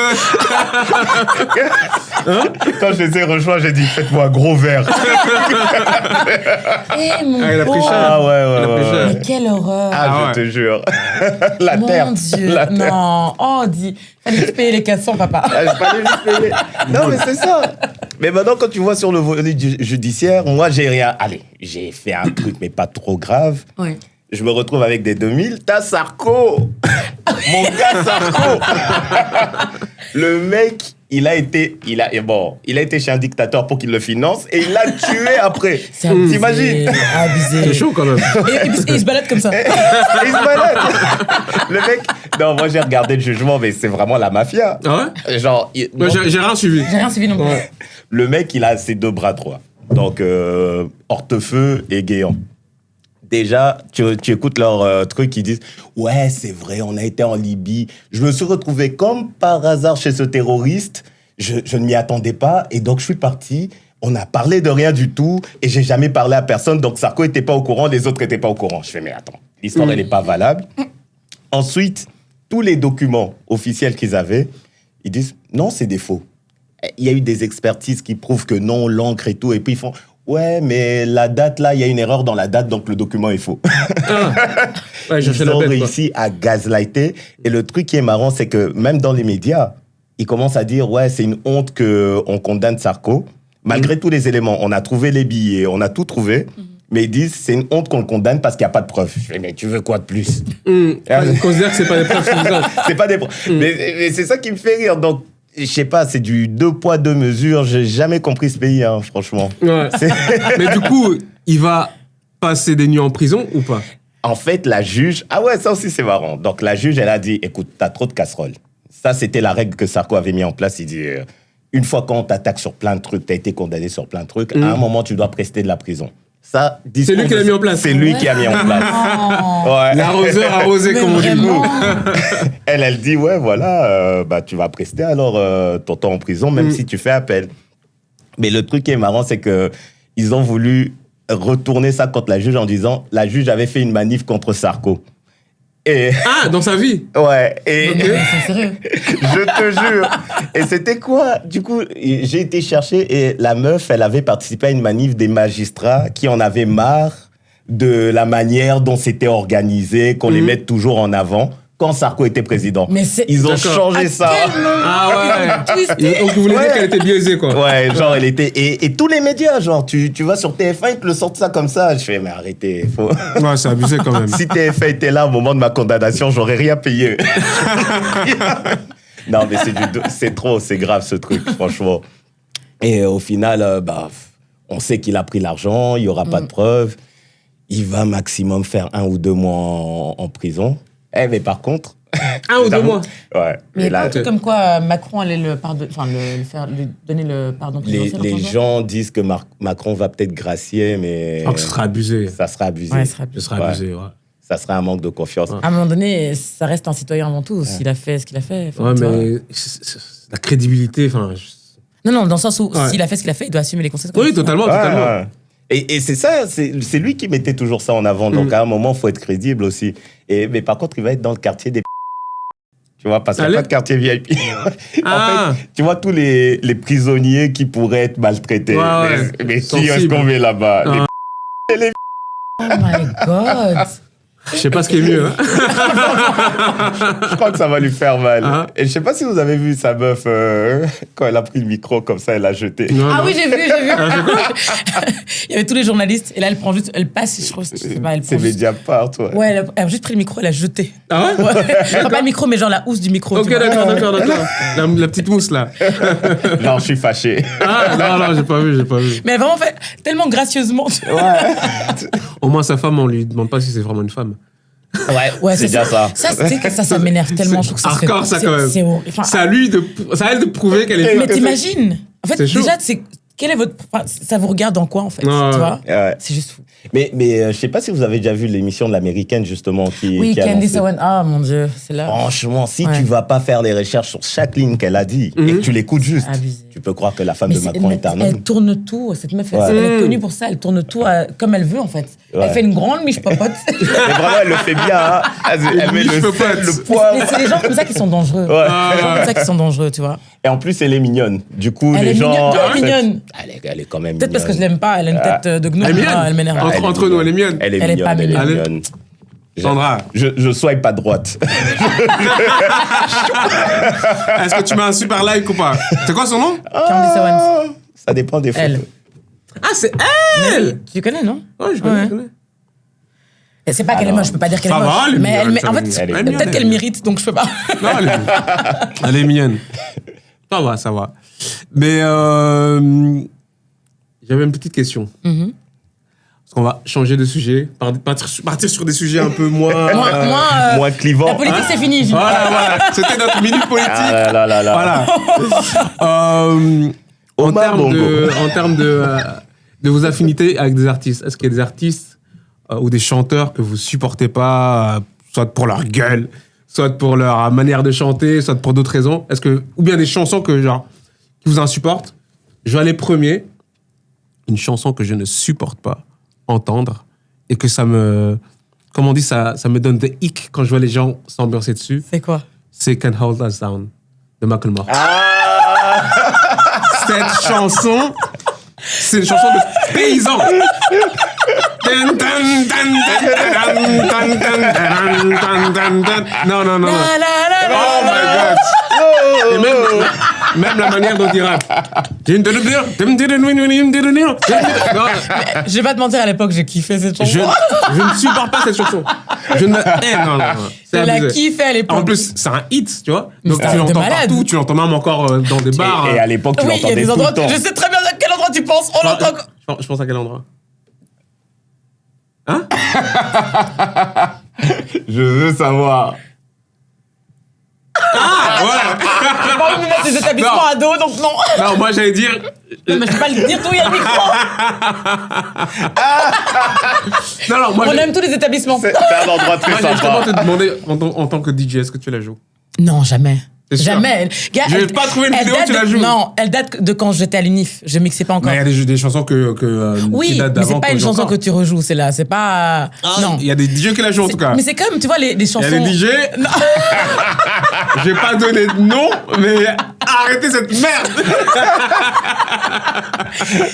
Quand je les ai rejoints, j'ai dit, faites-moi un gros verre. Eh, mon Ah, il a pris pauvre. cher. Ah ouais. Il a pris cher. Mais quelle horreur. Ah, Ah je te jure. La Mon terre. Dieu. La terre. Non. Oh, dis. Fallait juste payer les 400, papa. Ah, j'ai pas juste payé. Non, mais c'est ça. Mais maintenant, quand tu vois sur le volet judiciaire, moi, j'ai rien. Allez, j'ai fait un truc, mais pas trop grave. Ouais. Je me retrouve avec des 2000. T'as Sarko. Mon gars Sarko. Le mec, il a été chez un dictateur pour qu'il le finance et il l'a tué après. C'est abusé. T'imagines? Abusé. C'est chaud quand même. Et il se balade comme ça. Et il se balade. Le mec, non, moi j'ai regardé le jugement, mais c'est vraiment la mafia. Ah ouais? Genre, Moi, j'ai rien suivi. J'ai rien suivi non plus. Ouais. le mec, il a ses 2 bras droits. Donc, Hortefeux et Guéant. Déjà, tu écoutes leur truc, ils disent « Ouais, c'est vrai, on a été en Libye. » Je me suis retrouvé comme par hasard chez ce terroriste. je ne m'y attendais pas. Et donc, je suis parti. On a parlé de rien du tout. Et j'ai jamais parlé à personne. Donc, Sarko n'était pas au courant. Les autres n'étaient pas au courant. Je fais, mais attends, l'histoire, elle n'est pas valable. Ensuite, tous les documents officiels qu'ils avaient, ils disent, non, c'est des faux. Il y a eu des expertises qui prouvent que non, l'encre et tout. Et puis, ils font, ouais, mais la date, là, il y a une erreur dans la date, donc le document est faux. Ouais, Ils ont réussi à gaslighter. Et le truc qui est marrant, c'est que même dans les médias, ils commencent à dire, ouais, c'est une honte qu'on condamne Sarko. Malgré tous les éléments, on a trouvé les billets, on a tout trouvé. Mais ils disent, c'est une honte qu'on le condamne parce qu'il n'y a pas de preuves. Je fais, mais tu veux quoi de plus? Ils considèrent que c'est pas des preuves suffisantes. C'est pas des preuves. Mais c'est ça qui me fait rire. Donc, je sais pas, c'est du 2 poids, 2 mesures. J'ai jamais compris ce pays, hein, franchement. Ouais. Mais du coup, il va passer des nuits en prison ou pas? En fait, la juge... Ah ouais, ça aussi, c'est marrant. Donc, la juge, elle a dit, écoute, t'as trop de casseroles. Ça, c'était la règle que Sarko avait mis en place. Il dit, une fois qu'on t'attaque sur plein de trucs, t'as été condamné sur plein de trucs, à un moment, tu dois prester de la prison. Ça, c'est lui qui l'a mis en place. C'est lui qui a mis en place. Ouais. L'arroseur arrosé, comme on dit. Elle dit, ouais, voilà, bah, tu vas prester alors ton temps en prison, même si tu fais appel. Mais le truc qui est marrant, c'est que ils ont voulu retourner ça contre la juge en disant, la juge avait fait une manif contre Sarko. Et... Ah, dans sa vie? Ouais. Et C'est sérieux. je te jure. Et c'était quoi? Du coup, j'ai été chercher et la meuf, elle avait participé à une manif des magistrats qui en avaient marre de la manière dont c'était organisé, qu'on les mette toujours en avant quand Sarko était président. Mais ils ont changé ça. Ah ouais. Donc, vous voulez dire qu'elle était biaisée, quoi. Ouais, genre, elle était... Et tous les médias, genre, tu vas sur TF1, ils te le sortent ça comme ça. Je fais, mais arrêtez. Faut... Ouais, c'est abusé quand même. Si TF1 était là au moment de ma condamnation, j'aurais rien payé. Non, mais c'est trop, c'est grave, ce truc, franchement. Et au final, bah, on sait qu'il a pris l'argent, il n'y aura pas de preuves. Il va maximum faire 1 ou 2 mois en prison. Mais par contre... 1 ou 2 mois? Ouais. Mais là, un truc comme quoi Macron allait lui donner le pardon. Les gens disent que Macron va peut-être gracier, mais... Oh, que ce sera abusé. Ça sera abusé. Ouais, Ce sera abusé, ouais. Ça serait un manque de confiance. À un moment donné, ça reste un citoyen avant tout. S'il a fait ce qu'il a fait. Ouais, mais la crédibilité, enfin... Non, dans le sens où s'il a fait ce qu'il a fait, il doit assumer les conséquences. Oui, totalement. Ouais. Et c'est ça, c'est lui qui mettait toujours ça en avant. Donc, à un moment, il faut être crédible aussi. Mais par contre, il va être dans le quartier des... Tu vois, parce qu'il n'y a pas de quartier VIP. En fait, tu vois, tous les prisonniers qui pourraient être maltraités. Mais qui est-ce qu'on met là-bas? Les... Oh my God! Je sais pas ce qui est mieux. Hein. Je crois que ça va lui faire mal. Et je sais pas si vous avez vu sa meuf, quand elle a pris le micro comme ça, elle a jeté. Oui, j'ai vu. Il y avait tous les journalistes. Et là, elle passe, je crois, c'est Mediapart, ouais. Ouais, elle a juste pris le micro, elle a jeté. Ah ouais? Enfin, pas le micro, mais genre la housse du micro. Ok, d'accord. La petite mousse, là. Non, je suis fâché. Non, j'ai pas vu. Mais elle a vraiment fait tellement gracieusement. Ouais. Au moins, sa femme, on lui demande pas si c'est vraiment une femme. Ouais, c'est déjà ça. Ça m'énerve tellement. Je trouve que hardcore, ça, quand même. C'est horrible. Enfin, c'est à elle de prouver qu'elle est... Mais t'imagines? En fait, déjà, quel est votre... Ça vous regarde dans quoi, en fait? Tu vois? C'est juste fou. Mais je sais pas si vous avez déjà vu l'émission de l'américaine, justement, qui Candice Owen. Ah, mon Dieu, c'est là. Franchement, si tu vas pas faire les recherches sur chaque ligne qu'elle a dit et que tu l'écoutes juste, tu peux croire que la femme de Macron est un homme. Elle tourne tout. Cette meuf, elle est connue pour ça. Elle tourne tout comme elle veut, en fait. Elle fait une grande miche popote. Mais vraiment, elle le fait bien. Hein. Elle met le poids. Mais c'est les gens comme ça qui sont dangereux. C'est les gens comme ça qui sont dangereux, tu vois. Et en plus, elle est mignonne. Du coup, elle les gens... Elle est mignonne. Elle est quand même mignonne. Peut-être parce que je l'aime pas. Elle a une tête de gnome. Elle m'énerve. Entre nous, elle est mignonne. Elle est mignonne. Sandra. Je swipe pas droite. Est-ce que tu mets un super like ou pas? C'est quoi son nom? Candice Owens. Ça dépend des photos. Ah, c'est elle! Tu connais, non? Ouais, je connais. C'est pas qu'elle est moche, je peux pas dire qu'elle est moche. Mais en fait, peut-être qu'elle mérite, donc je peux pas. Non, elle est mignonne. Ça va. Mais j'avais une petite question. Parce qu'on va changer de sujet, partir sur des sujets un peu moins clivants. La politique, c'est fini. Voilà. C'était notre minute politique. Voilà. En termes de vos affinités avec des artistes, est-ce qu'il y a des artistes ou des chanteurs que vous supportez pas, soit pour leur gueule, soit pour leur manière de chanter, soit pour d'autres raisons? Ou bien des chansons que genre qui vous insupporte. Je vais aller premier. Une chanson que je ne supporte pas entendre et que ça me... Comme on dit, ça me donne des hicks quand je vois les gens s'ambiancer dessus. C'est quoi? C'est Can't Hold Us Down de Macklemore. Ah. Cette chanson, c'est une chanson de paysan. Non, non, non. Oh my God. Et même la manière dont il rappe. Je vais pas te mentir, à l'époque, j'ai kiffé cette chanson. Je ne supporte pas cette chanson. Je ne... non, non. Je la kiffais à l'époque. En plus, c'est un hit, tu vois. Mais Donc c'est tu l'entends malade. partout, tu l'entends même encore dans des bars. Et à l'époque, tu Oui, il y a l'entendais des tout endroits. le temps. Je sais très bien à quel endroit tu penses. On l'entend. Je pense à quel endroit? Hein? Je veux savoir. Ah, voilà. J'ai pas envie de me mettre des établissements Non. à dos, donc non. Non, moi j'allais dire... Non, mais je peux pas le dire tout, il y a le micro. Non, moi On aime tous les établissements. C'est un endroit très Moi, j'ai justement sympa. te demander, en tant que DJ, est-ce que tu la joues? Non, jamais. C'est sûr. Jamais. Gars, Je vais pas trouver une elle vidéo où date tu la de- joues. Non, elle date de quand j'étais à l'UNIF. Je mixais pas encore. Mais il y a des chansons qui Oui, datent mais d'avant. c'est pas une chanson que tu rejoues, c'est là. C'est pas. Non. Il y a des DJ qui la jouent en tout cas. Mais c'est comme, tu vois, les Il chansons. y a des DJ... Je vais pas donner de nom, mais arrêtez cette merde.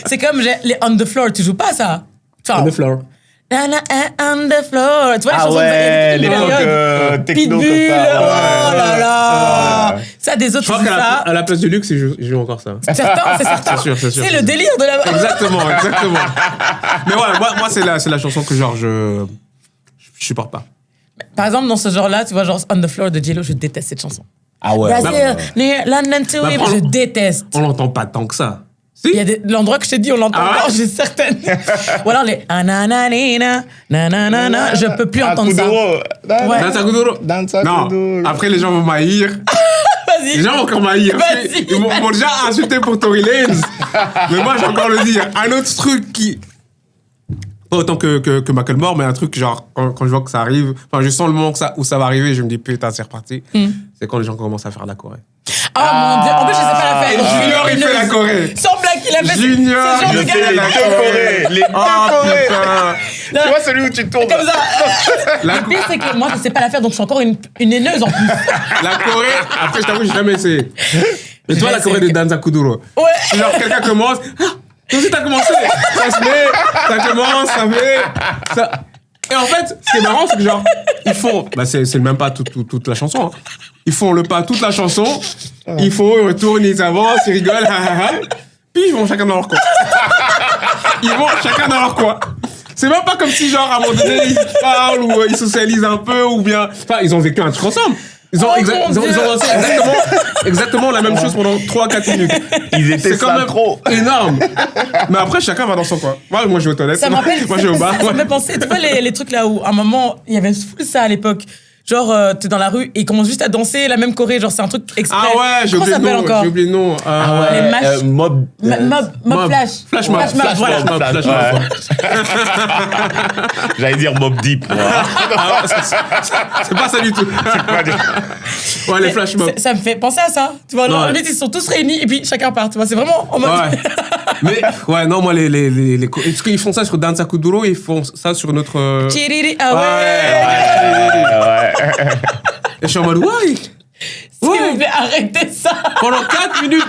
C'est comme les On the Floor, tu joues pas ça? Enfin, On the floor. Na, na, on the floor. Tu vois les Ah chansons ouais, de l'époque techno comme Pitbull, ça. oh là là. Ça, des Je autres, crois c'est qu'à ça. à la place du luxe, ils jouent encore ça. C'est certain, c'est certain. C'est sûr, c'est sûr. C'est le délire de la. Exactement. Mais voilà, moi c'est la chanson que genre je supporte pas. Par exemple, dans ce genre-là, tu vois, genre On the Floor de J-Lo, je déteste cette chanson. Ah ouais. Brazil, near London to Bah, him, prends- je déteste. On l'entend pas tant que ça. Si. Il y a l'endroit que je t'ai dit, on l'entend Ah ouais? encore, j'ai certaines. Ou alors les anananina, nananana, je peux plus entendre ça. Ouais. Danza Kuduro. Danza Non. Kuduro. Après les gens vont m'haïr. Vas-y. Les gens vont encore m'haïr. Vas-y. Ils m'ont déjà insulté pour Tory Lanez. Mais moi j'ai encore le dire. Un autre truc qui... Pas autant que Macklemore, mais un truc genre, quand je vois que ça arrive, enfin je sens le moment où ça va arriver, je me dis putain c'est reparti. C'est quand les gens commencent à faire la Corée. Ah mon dieu, en plus je sais pas la faire. Et Junior, il fait la Corée. Sans blague, il a fait Junior, ce genre je de Je gars. sais les deux Corées. Les deux Oh Corées. putain. Tu vois celui où tu tournes. Comme ça. La, Le pire, c'est que moi, je sais pas la faire, donc je suis encore une haineuse en plus. la Corée, après je t'avoue, j'ai jamais essayé. Mais toi, J'ai la Corée essayé. de Danza Kuduro. Ouais. C'est genre quelqu'un commence. Ah, toi aussi t'as commencé. Ça se met, ça commence, ça fait. Ça... Et en fait, ce qui est marrant, c'est que genre, ils font. Bah, c'est même pas toute la chanson. Hein. Ils font le pas toute la chanson. Ils font, ils retournent, ils avancent, ils rigolent. Puis ils vont chacun dans leur coin. Ils vont chacun dans leur coin. C'est même pas comme si, genre, à un moment donné, ils parlent ou ils socialisent un peu ou bien. Enfin, ils ont vécu un truc ensemble. Ils ont, Oh ils ont mon Dieu. dansé exactement la même chose pendant 3-4 minutes. Ils étaient C'est quand même trop. énorme. Mais après, chacun va dans son coin. Moi, je vais aux toilettes. Ça m'appelle. Moi, je vais au bar. Ça me fait penser, tu vois, les trucs là où, à un moment, il y avait full ça à l'époque. Genre, t'es dans la rue et ils commencent juste à danser la même choré. Genre, c'est un truc exprès. Ah ouais, j'ai Comment oublié ça le s'appelle nom. encore? J'ai oublié le nom. Les matchs. Mob. Mob Flash. Flash mob. Flash mob, voilà. Flash mob. J'allais dire Mob Deep. moi. Ah, c'est pas ça du tout. Ouais, les flash mobs. Ça me fait penser à ça. Tu vois, genre, Ouais. limite, ils sont tous réunis et puis chacun part. Tu vois, c'est vraiment en mode. Ouais. Mais, ouais, non, moi, est-ce qu'ils font ça sur Danza Kuduro, ils font ça sur notre. Chiriri, ah Ouais, ouais. Ouais. Et je suis en mode, ouais. Ce qui me fait arrêter ça. Pendant 4 minutes.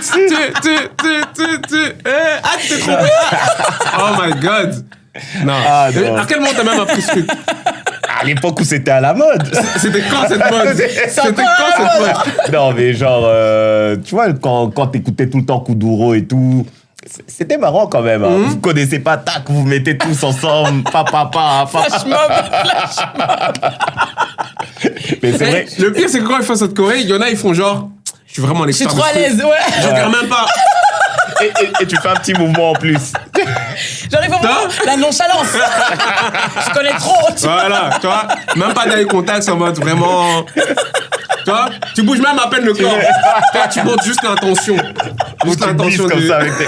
Ah, tu t'es trompé. Oh my god. Non. Ah, non. À quel moment t'as même appris ce truc? À l'époque où c'était à la mode. C'était quand cette mode? C'était encore quand cette mode? Non, mais genre, tu vois, quand t'écoutais tout le temps Kuduro et tout, c'était marrant quand même. Hein. Vous connaissez pas, tac, vous mettez tous ensemble, Flash mob, flash mob. Mais c'est vrai. Le pire, c'est que quand ils font cette Corée, il y en a, ils font genre, je suis vraiment Je suis l'expert. trop à de ce truc. l'aise, ouais. Je regarde même pas. Et tu fais un petit mouvement en plus. J'arrive au moment, la nonchalance. Je connais trop. Tu vois. Voilà, tu vois. Même pas d'eye contact, c'est en mode vraiment. Tu vois, tu bouges même à peine le corps. Toi, tu montres juste l'intention. Juste Tu l'intention glisses comme ça avec tes...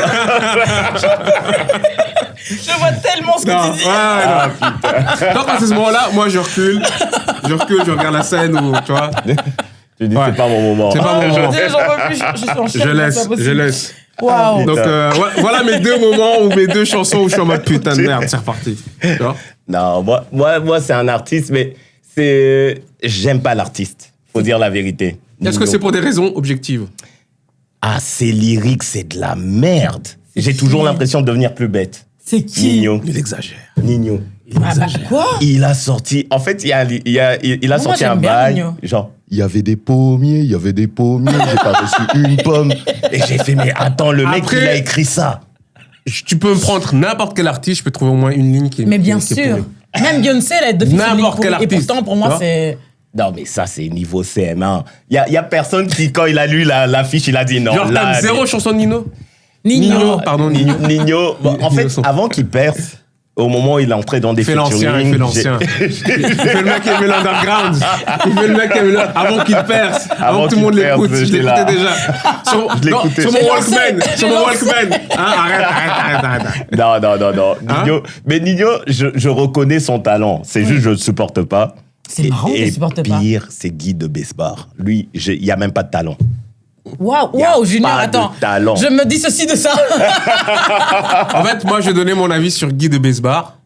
Je vois tellement ce Non, que tu dis. ouais, non. Donc, à ce moment-là, moi, je recule, je regarde la scène où, tu vois. Tu dis, Ouais. c'est pas mon moment. C'est pas mon Oh mon moment. Dieu, j'en peux plus. Je suis en chien, Je c'est laisse, pas possible. je laisse. Waouh. Donc, voilà mes 2 moments ou mes 2 chansons où je suis en mode putain de merde, c'est reparti. Tu vois? Non, moi c'est un artiste, mais j'aime pas l'artiste. Faut dire la vérité. Est-ce que c'est pour des raisons objectives? Ah, ces lyriques, c'est de la merde. J'ai toujours l'impression de devenir plus bête. C'est qui? Nino. Il exagère. Nino. Quoi? Il a sorti... En fait, il a sorti un j'aime bien bail. Nino. Genre, il y avait des pommiers, j'ai pas reçu une pomme. Et j'ai fait, mais attends, le mec, Après- il a écrit ça. Tu peux me prendre n'importe quel artiste, je peux trouver au moins une ligne qui est. Mais bien qui est sûr. pourrie. Même Beyoncé, elle a deux N'importe quel Et artiste, pourtant, pour tu moi, vois. c'est... Non, mais ça, c'est niveau CM1. Il y a personne qui, quand il a lu l'affiche, il a dit non. Genre, là, t'aimes 0 chanson de Nino? Nino. Pardon, Nino. Nino, bon, en Nino fait, son. avant qu'il perce, au moment où il est entré dans des Il fait l'ancien, il fait l'ancien. Il fait le mec qui aimait l'underground. Il fait le mec qui aimait avant qu'il perce, avant que tout le monde qu'il perce, l'écoute. Je j'étais l'écoutais là. déjà. Je l'écoutais. Sur J'ai mon lancé, Walkman. j'ai Sur mon lancé. Walkman. Hein, arrête. Non. Hein? Nino, mais Nino, je reconnais son talent. C'est juste, je ne le supporte pas. C'est marrant que tu et le supportes pas. pire, c'est Guy de Besbar. Lui, il n'y a même pas de talent. Waouh, Y a Junior, pas de attends. talent. Je me dis ceci de ça. En fait, moi, je vais donner mon avis sur Guy de Besbar.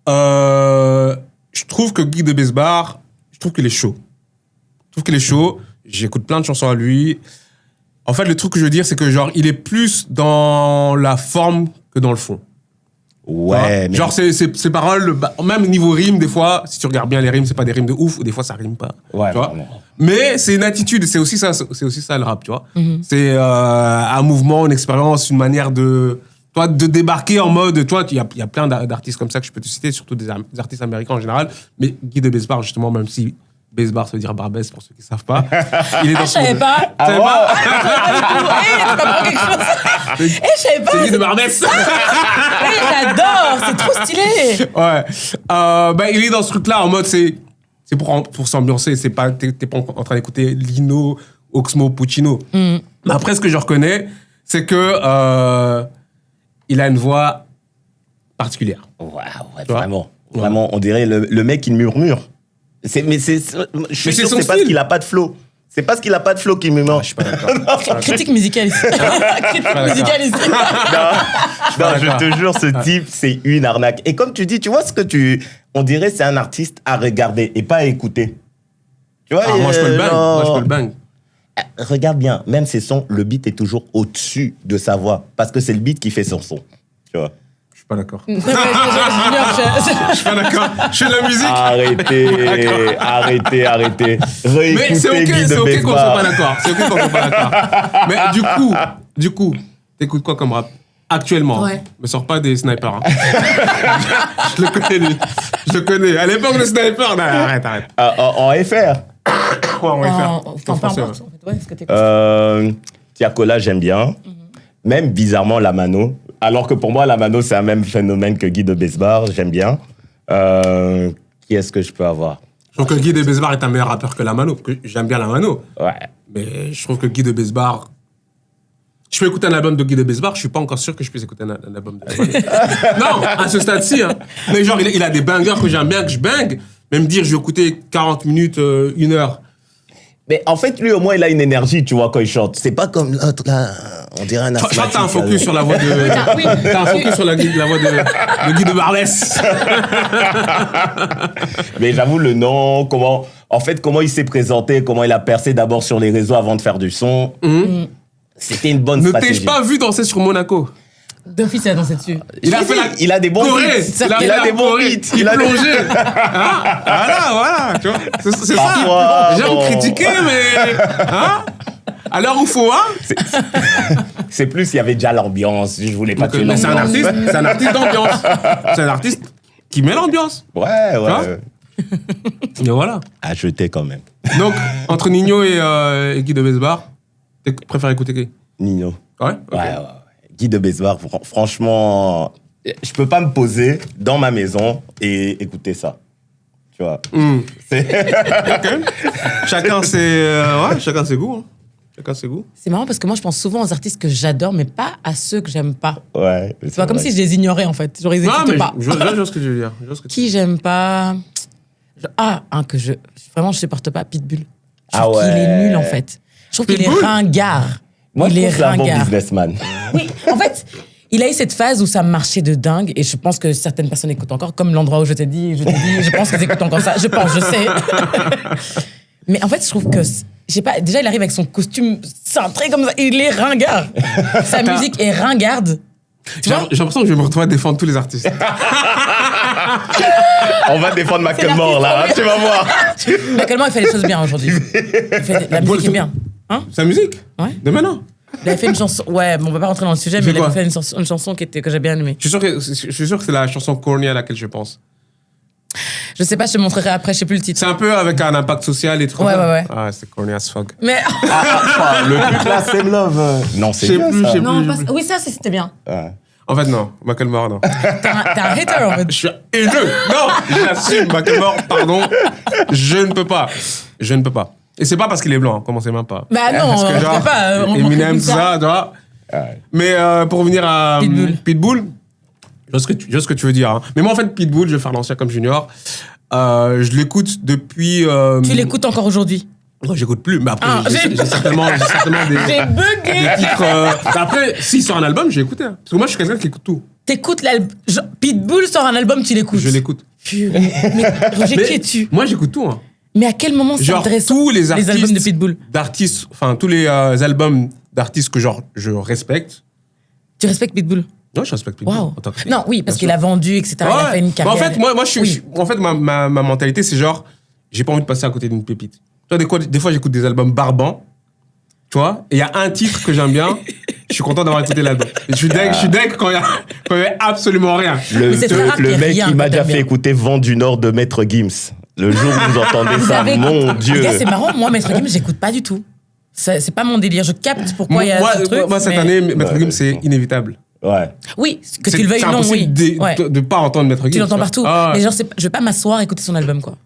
Je trouve que Guy de Besbar, je trouve qu'il est chaud. J'écoute plein de chansons à lui. En fait, le truc que je veux dire, c'est que genre, il est plus dans la forme que dans le fond. Ouais, mais Genre, ses paroles, bah, même niveau rime, des fois, si tu regardes bien les rimes, c'est pas des rimes de ouf, ou des fois, ça rime pas. Ouais, tu vois. vraiment. Mais c'est une attitude, c'est aussi ça le rap, tu vois. C'est un mouvement, une expérience, une manière de débarquer en mode, toi, il y a plein d'artistes comme ça que je peux te citer, surtout des artistes américains en général, mais Guy de Besbar, justement, même si Besbar, ça veut dire Barbès, pour ceux qui savent pas. Il est dans Je savais pas. Tu savais pas? Je savais pas. C'est Guy de Barbès. J'adore, c'est trop stylé. Ouais. Il est dans ce truc-là en mode c'est pour s'ambiancer. C'est pas t'es pas en train d'écouter Lino, Oxmo, Puccino. Mais après, ce que je reconnais, c'est que il a une voix particulière. ouais, Tu vois? vraiment. Vraiment, on dirait le mec qui murmure. Je suis c'est sûr son que c'est parce style. qu'il a pas de flow. C'est parce qu'il a pas de flow qu'il murmure. Je suis pas d'accord. Critique musicale ici. Critique musicale ici. Non, je te jure, ce type, c'est une arnaque. Et comme tu dis, tu vois on dirait c'est un artiste à regarder et pas à écouter. Tu vois, Moi, je peux le bang. genre- Moi, je peux le bang. Regarde bien, même ses sons, le beat est toujours au-dessus de sa voix. Parce que c'est le beat qui fait son son. Tu vois. Je suis pas d'accord. Junior, Je suis pas d'accord. Je fais de la musique. Arrêtez. Mais c'est Réécoutez Guy de ok qu'on soit Besbar. pas d'accord. C'est ok qu'on soit pas d'accord. Mais du coup, t'écoutes quoi comme rap actuellement? Ouais. Me sors pas des snipers. Hein. Je le connais, lui. Je le connais. À l'époque, le sniper. Non, arrête. En FR. Ouais, on va faire. Enfin, peu français, importe. En fait, ouais, ce que t'écoutes. Tiakola, j'aime bien. Même bizarrement, Lamano. Alors que pour moi, Lamano, c'est un même phénomène que Guy de Besbar. J'aime bien. Qui est-ce que je peux avoir? Je trouve que Guy de Besbar est un meilleur rappeur que Lamano. Parce que j'aime bien Lamano. Ouais. Mais je trouve que Guy de Besbar. Je peux écouter un album de Guy de Besbar, je suis pas encore sûr que je puisse écouter un album de Lamano. Non, à ce stade-ci. Hein. Mais genre, il a des bangers que j'aime bien, que je bang. Mais me dire, je vais écouter 40 minutes, 1 heure. Mais en fait, lui, au moins, il a une énergie, tu vois, quand il chante. C'est pas comme l'autre, là. On dirait un Je crois asthmatique. que t'as un focus sur la voix de. Oui. T'as un focus sur la voix de Guy de Barbès. Mais j'avoue, le nom, comment il s'est présenté, comment il a percé d'abord sur les réseaux avant de faire du son. C'était une bonne Ne stratégie. t'ai-je pas vu danser sur Monaco? D'office, il a dansé dessus. Il a des bons Corée. beats. Il a des bons beats. Il plongeait. Hein? Voilà, tu vois. C'est Parfois, ça. J'aime bon. critiquer, mais. Hein? À l'heure où faut, hein? C'est plus, il y avait déjà l'ambiance. Je voulais pas tuer Mais c'est un l'ambiance. artiste, d'ambiance. C'est un artiste qui met l'ambiance. Ouais. vois? Et voilà. À jeter quand même. Donc, entre Nino et Guy de Besbar, tu préfères écouter qui? Nino. Ouais? Ok. Ouais. Guy de Besbar, franchement, je peux pas me poser dans ma maison et écouter ça. Tu vois. Ok. Chacun ses goûts. Hein. Chacun ses goûts. C'est marrant parce que moi, je pense souvent aux artistes que j'adore, mais pas à ceux que j'aime pas. Ouais. C'est pas comme si je les ignorais, en fait. Genre, ils Non, n'existent mais pas. je vois ce que je veux dire. Qui j'aime pas? Un que vraiment, je supporte pas, Pitbull. Je Ah trouve qu'il ouais. est nul, en fait. Je trouve qu'il est Pitbull? ringard. Moi, il je est trouve que c'est un bon ringard. businessman. Oui, en fait, il a eu cette phase où ça marchait de dingue, et je pense que certaines personnes écoutent encore, comme l'endroit où je t'ai dit, je pense qu'ils écoutent encore ça. Je pense, je sais. Mais en fait, je trouve que, je sais pas, déjà, il arrive avec son costume cintré comme ça, il est ringard. Sa musique est ringarde. Tu vois? J'ai l'impression que je vais me retrouver à défendre tous les artistes. On va défendre Macklemore, là, hein, tu vas voir. Macklemore, il fait les choses bien aujourd'hui. Il fait la musique est bien. Hein? Sa musique Ouais. De maintenant. Il avait fait une chanson, ouais, bon, on va pas rentrer dans le sujet, mais C'est il avait quoi fait une chanson que j'ai bien aimée. Je suis sûr que c'est la chanson Corny à laquelle je pense. Je sais pas, je te montrerai après, je sais plus le titre. C'est un peu avec un impact social et tout. Ouais. Ah, c'est Corny as fuck. Mais. Le truc là, c'est Love. Non, c'est Je sais bien, plus, ça. je sais plus. Non, oui, ça, c'était bien. Ouais. En fait, non. Macklemore, non. T'es un hater, en fait. Je suis haineux. Non, j'assume. Macklemore, pardon. Je ne peux pas. Je ne peux pas. Et c'est pas parce qu'il est blanc, commencez même pas. Bah non, Parce que on genre, peut pas. Eminem, tout ça, tu vois. Ouais. Mais pour revenir à Pitbull. je vois ce que tu veux dire. Hein. Mais moi, en fait, Pitbull, je vais faire l'ancien comme Junior. Je l'écoute depuis. Tu l'écoutes encore aujourd'hui? Non, j'écoute plus. Mais après, Ah, j'ai certainement des J'ai bugué. titres. Après, s'il sort un album, je vais écouter. Hein. Parce que moi, je suis quelqu'un qui écoute tout. T'écoutes l'album. Pitbull sort un album, tu l'écoutes? Je l'écoute. Purée. Mais Roger, qui es-tu? Moi, j'écoute tout. Hein. Mais à quel moment Genre, s'intéresse tous les artistes. albums de Pitbull? D'artistes, enfin, tous les albums d'artistes que genre, je respecte. Tu respectes Pitbull? Non, je respecte Pitbull. Waouh. en tant que- Non, oui, parce Bien qu'il a vendu, etc. Il a Ouais. fait une Mais carrière. en fait, moi Oui. en fait, ma mentalité, c'est genre, j'ai pas envie de passer à côté d'une pépite. Tu vois, des fois, j'écoute des albums barbants, tu vois, et il y a un titre que j'aime bien, je suis content d'avoir écouté l'album. Et je suis deg quand il y a absolument rien. Mais c'est très rare qu'il y ait mec, rien il m'a que déjà t'aimes fait bien. écouter Vent du Nord de Maître Gims. Le jour où vous entendez Vous ça, avez- mon Dieu. Les gars, c'est marrant, moi, Maître Gims, j'écoute pas du tout. C'est pas mon délire. Je capte pourquoi il y a ce truc. Moi, cette mais- année, Maître Ouais, Gims, c'est inévitable. Ouais. Oui, que tu le veuilles C'est ou non, impossible oui. Ouais. de pas entendre Maître Gims. Tu l'entends vois. partout. Ah, ouais. Mais genre, je vais pas m'asseoir et écouter son album, quoi.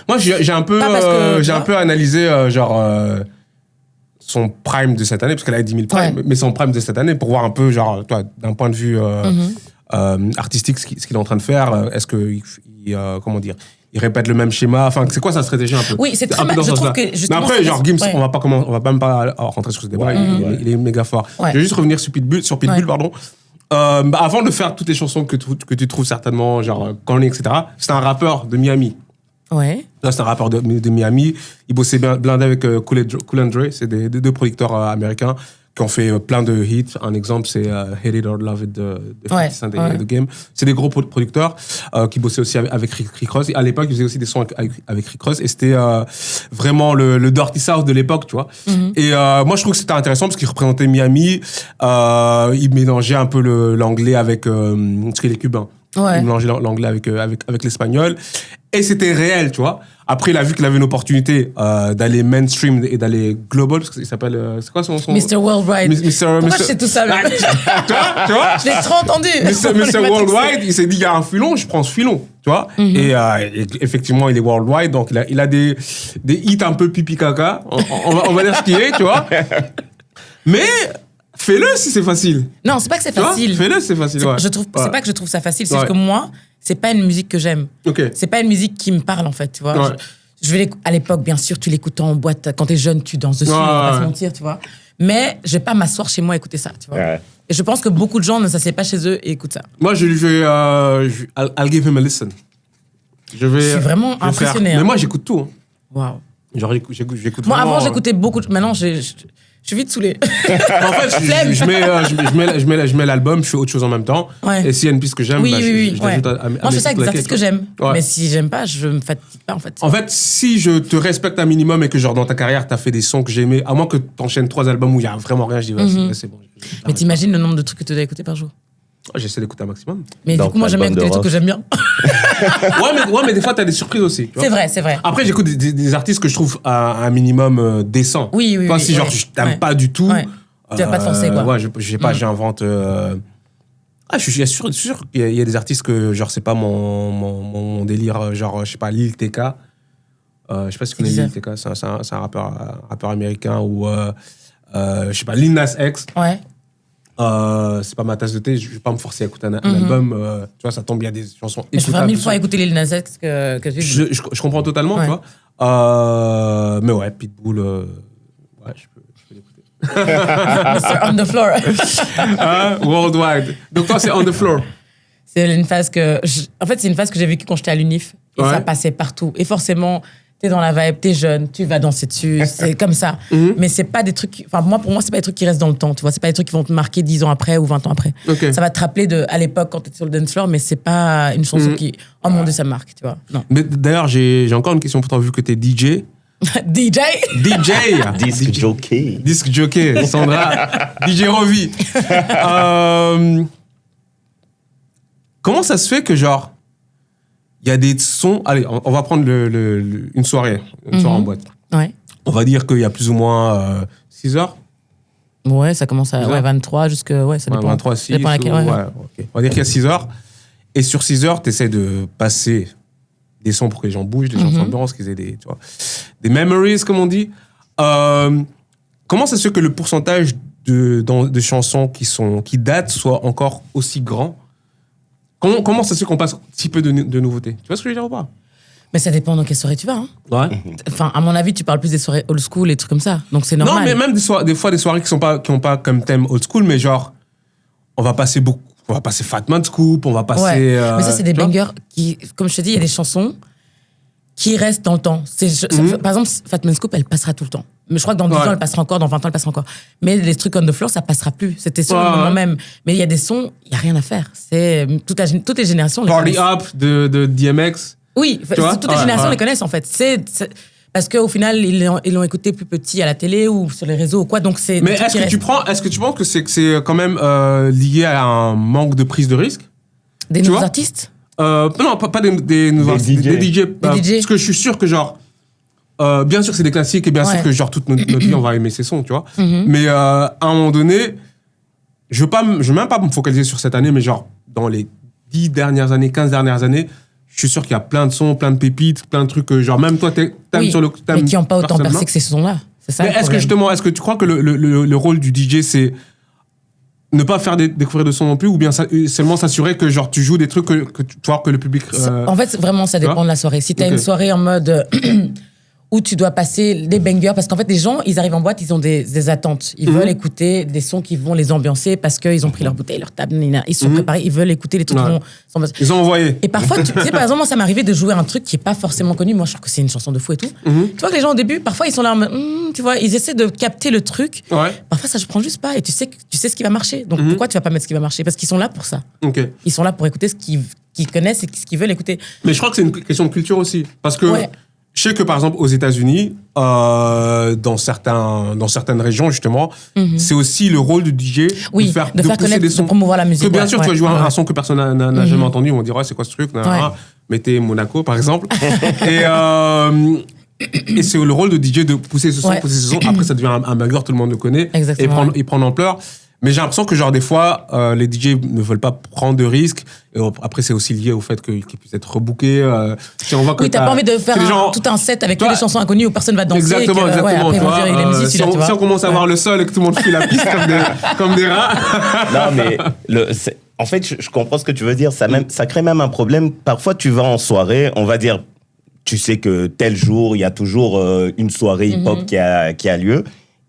Moi, j'ai un peu, Pas parce que, tu j'ai un vois. peu analysé, son prime de cette année, parce qu'elle a 10 000 primes, Ouais. mais son prime de cette année, pour voir un peu, genre, toi, d'un point de vue Mhm. artistique, ce qu'il est en train de faire. Est-ce que, comment dire, il répète le même schéma? Enfin, c'est quoi sa stratégie un peu? Oui, c'est très un peu mal. dans Je ce trouve sens-là. que, justement, Mais après, c'est- genre, Gims, ouais. on va même pas rentrer sur ce débat, il est méga fort. Ouais. Je vais juste revenir sur Pitbull, Ouais. pardon. Avant de faire toutes les chansons que tu trouves certainement, genre Corny, etc., c'est un rappeur de Miami. Ouais. Là, c'est un rappeur de Miami. Il bossait blindé avec Cool and Dre. C'est des deux producteurs américains qui ont fait plein de hits. Un exemple, c'est Hate It or Love It de 50 Cent et The Game. C'est des gros producteurs qui bossaient aussi avec Rick Ross. Et à l'époque, ils faisaient aussi des sons avec Rick Ross. Et c'était vraiment le Dirty South de l'époque, tu vois. Et moi, je trouve que c'était intéressant parce qu'il représentait Miami. Il mélangeait un peu l'anglais avec... parce qu'il est cubain. Ouais. Il mélangeait l'anglais avec l'espagnol. Et c'était réel, tu vois. Après, il a vu qu'il avait une opportunité d'aller mainstream et d'aller global, parce qu'il s'appelle... c'est quoi son... Mr. Worldwide. Pourquoi je sais tout ça, Ah, mais- tu vois Je l'ai trop entendu. Mr. Worldwide, il s'est dit, il y a un filon, je prends ce filon, tu vois. Et effectivement, il est worldwide, donc il a des hits un peu pipi caca, on va dire ce qui est, tu vois. Mais fais-le si c'est facile. Non, c'est pas que c'est Tu vois, facile. fais-le si c'est facile, ouais. C'est Ouais. pas que je trouve ça facile, c'est Ouais. juste que moi, c'est pas une musique que j'aime. Ok. C'est pas une musique qui me parle, en fait, tu vois. Ouais. Je vais à l'époque, bien sûr, tu l'écoutes en boîte. Quand t'es jeune, tu danses dessus, Ouais, on va pas ouais. se mentir, tu vois. Mais je vais pas m'asseoir chez moi et écouter ça, tu vois. Ouais. Et je pense que beaucoup de gens ne s'assiedent pas chez eux et écoutent ça. Moi, I'll give him a listen. Je vais... Je suis vraiment je vais faire. impressionné, Mais hein. moi, j'écoute tout. Hein. Waouh. Genre, j'écoute Moi, vraiment, avant, j'écoutais beaucoup. Maintenant, je suis vite saoulée. En fait, Flemme. je mets l'album, je fais autre chose en même temps. Ouais. Et s'il y a une piste que j'aime, Oui, bah, oui, je ouais. l'ajoute à Moi, je fais ça avec des artistes que j'aime. Ouais. Mais si j'aime pas, je me fatigue pas, en fait. En fait, si je te respecte un minimum et que genre dans ta carrière, t'as fait des sons que j'aimais, à moins que t'enchaînes 3 albums où il y a vraiment rien, je dis, vas-y, c'est bon. Mais t'imagines le nombre de trucs que tu dois écouter par jour. J'essaie d'écouter un maximum. Mais Donc, du coup, moi, j'aime bien l'album écouter de les trucs que Ross. j'aime bien. Ouais, mais des fois, t'as des surprises aussi. tu vois. C'est vrai, c'est vrai. Après, j'écoute des artistes que je trouve à un minimum décent. Oui, oui, Toi, oui, si genre, ouais. je t'aime Ouais. pas du tout. Ouais. Tu vas pas te forcer, quoi. Ouais, je sais pas, j'invente. Ah, je suis sûr qu'il y a des artistes que, genre, c'est pas mon délire, genre, je sais pas, Lil TK. Je sais pas si tu connais C'est Lil TK, c'est un rappeur américain ou, je sais pas, Lil Nas X. Ouais. C'est pas ma tasse de thé, je vais pas me forcer à écouter un album. Tu vois, ça tombe, il y a des chansons Mais je ferai écoutables. 1000 fois écouter Lil Nas X que j'ai vu. Je comprends totalement, Ouais. tu vois. Mais ouais, Pitbull, ouais, je peux l'écouter. Mr. On the Floor. Worldwide. Donc toi, c'est On the Floor. C'est une phase que... En fait, c'est une phase que j'ai vécue quand j'étais à l'UNIF. Et Ouais. ça passait partout. Et forcément, t'es dans la vibe, t'es jeune, tu vas danser dessus. C'est comme ça. Mais c'est pas des trucs... Enfin, pour moi, c'est pas des trucs qui restent dans le temps. Tu vois, c'est pas des trucs qui vont te marquer 10 ans après ou 20 ans après. Ok. Ça va te rappeler à l'époque quand t'étais sur le dance floor, mais c'est pas une chanson qui... Oh mon Dieu, ça me marque, tu vois. Non. Mais d'ailleurs, j'ai encore une question pour toi, vu que t'es DJ. DJ DJ Disc jockey. Disc jockey, Sandra. DJ Rovi. Comment ça se fait que, genre, il y a des sons... Allez, on va prendre une soirée en boîte. Ouais. On va dire qu'il y a plus ou moins 6 heures. Ouais, ça commence à... C'est ça. Ouais, 23 jusque... Ouais, ça dépend. 23, 6. Ça dépend laquelle, ouais. Ok. On va dire qu'il y a 6 heures. Et sur 6 heures, tu essaies de passer des sons pour que les gens bougent, des gens s'ambiancent, qu'ils aient des des memories, comme on dit. Comment ça se fait que le pourcentage de chansons qui datent soit encore aussi grand? Comment ça se fait qu'on passe si peu de nouveautés? Tu vois ce que je veux dire ou pas? Mais ça dépend dans quelle soirée tu vas. Hein. Ouais. Enfin, à mon avis, tu parles plus des soirées old school et trucs comme ça. Donc c'est normal. Non, mais même des fois des soirées qui n'ont pas comme thème old school, mais genre, on va passer Fat Man Scoop, on va passer... Ouais. Mais ça, c'est des tu vois? bangers qui, comme je te dis, il y a des chansons qui restent dans le temps. Par exemple, Fat Man Scoop, elle passera tout le temps. Mais je crois que dans 10 ans, elle passera encore, dans 20 ans, elle passera encore. Mais les trucs on the floor, ça passera plus. C'était sur le moment même. Mais il y a des sons, il n'y a rien à faire. C'est toutes les générations les Party connaissent. Up de DMX. Oui, vois? toutes les générations Ouais. les connaissent en fait. Parce qu'au final, ils l'ont écouté plus petit à la télé ou sur les réseaux ou quoi. Donc c'est. Mais est-ce que tu penses que c'est quand même lié à un manque de prise de risque? Des tu nouveaux vois artistes? Non, pas des nouveaux artistes, DJ. des DJ. Des DJ. Parce que je suis sûr que genre, bien sûr c'est des classiques et bien sûr Ouais. que genre toute notre vie on va aimer ces sons, tu vois. Mais à un moment donné, je veux même pas me focaliser sur cette année, mais genre dans les 10 dernières années, 15 dernières années, je suis sûr qu'il y a plein de sons, plein de pépites, plein de trucs que genre même toi t'aimes Oui, sur le mais qui n'ont pas autant personnellement. percé que ces sons-là. C'est ça. Mais le est-ce que problème. justement, est-ce que tu crois que le rôle du DJ c'est ne pas faire découvrir de sons non plus, ou bien seulement s'assurer que genre tu joues des trucs que tu vois que le public En fait, vraiment, ça dépend vois de la soirée. Si tu as Ok. une soirée en mode où tu dois passer des bangers, parce qu'en fait, les gens, ils arrivent en boîte, ils ont des attentes. Ils veulent écouter des sons qui vont les ambiancer parce qu'ils ont pris leur bouteille, leur table, ils sont préparés, ils veulent écouter les trucs qui Ouais. vont s'ambiancer. ils ont envoyé. Et parfois, tu sais, par exemple, moi, ça m'est arrivé de jouer un truc qui est pas forcément connu. Moi, je trouve que c'est une chanson de fou et tout. Tu vois que les gens, au début, parfois, ils sont là en mode, tu vois, ils essaient de capter le truc. Ouais. Parfois, ça, je prends juste pas et tu sais ce qui va marcher. Donc, pourquoi tu vas pas mettre ce qui va marcher? Parce qu'ils sont là pour ça. Ok. Ils sont là pour écouter ce qu'ils connaissent et ce qu'ils veulent écouter. Mais je crois que c'est une question de culture aussi. Parce que Ouais. je sais que, par exemple, aux États-Unis, dans certaines régions, justement, c'est aussi le rôle du DJ Oui, de faire connaître, pousser des sons. de promouvoir la musique. Parce que bien ouais, sûr, tu vas ouais, jouer ouais. un son que personne n'a jamais entendu, on va dire, ouais, c'est quoi ce truc Ouais. Mettez Monaco, par exemple. Et c'est le rôle de DJ de pousser ce son, Ouais. pousser ce son. Après, ça devient un banger, tout le monde le connaît. Exactement. Et prend ampleur. Mais j'ai l'impression que, genre, des fois, les DJ ne veulent pas prendre de risques. Et après, c'est aussi lié au fait qu'ils puissent être rebookés. Si on voit que Oui, t'as pas envie de faire que les gens- tout un set avec que Toi- des chansons inconnues où personne va danser. Exactement, et que, ouais, exactement. après, tu ils vont vois, dire, il est musique, si, celui-là, tu vois. si on commence à voir le sol et que tout le monde fuit la piste comme des rats. Non, mais en fait, je comprends ce que tu veux dire. Ça crée même un problème. Parfois, tu vas en soirée, on va dire, tu sais que tel jour, il y a toujours une soirée hip-hop qui a lieu,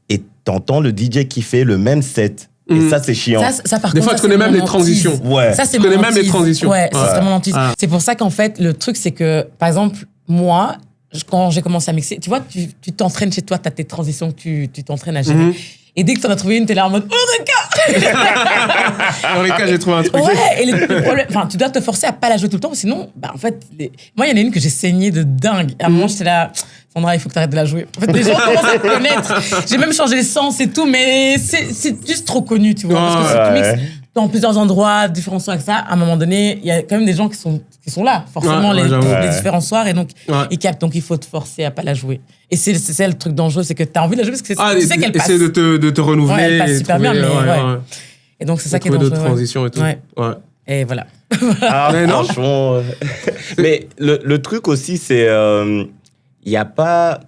et t'entends le DJ qui fait le même set. Et ça, c'est chiant. Ça, par Des contre, fois, ça, tu connais c'est même mon les transitions. hantise. Ouais. Ça, c'est Tu connais mon même les hantise. transitions. Ouais, ça, Ouais. c'est vraiment mon hantise. Ah. C'est pour ça qu'en fait, le truc, c'est que, par exemple, moi, quand j'ai commencé à mixer, tu vois, tu t'entraînes chez toi, t'as tes transitions que tu t'entraînes à gérer. Et dès que t'en as trouvé une, t'es là en mode Eureka, j'ai trouvé un truc. ouais, et le problème, enfin, tu dois te forcer à pas la jouer tout le temps, sinon, bah, en fait, moi, il y en a une que j'ai saignée de dingue. À un moment, j'étais là, Sandra, il faut que t'arrêtes de la jouer. En fait, les gens commencent à te connaître. J'ai même changé les sens et tout, mais c'est juste trop connu, tu vois. Parce que si tu Ouais. mixes dans plusieurs endroits, différents soirs avec ça, à un moment donné, il y a quand même des gens qui sont là, forcément, Ouais, j'avoue. les différents soirs, et donc, Ouais. ils captent. Donc, il faut te forcer à pas la jouer. Et c'est ça le truc dangereux, c'est que t'as envie de la jouer parce que Ah, tu sais qu'elle passe. essayer de te renouveler. Ouais, elle passe et super trouver, bien, mais ouais. Et donc, c'est ça qui est Trouver dangereux. d'autres ouais. transitions et tout. Ouais. Ouais. Et voilà. Ah, Mais non. franchement. Mais le truc aussi, c'est. Il n'y a pas.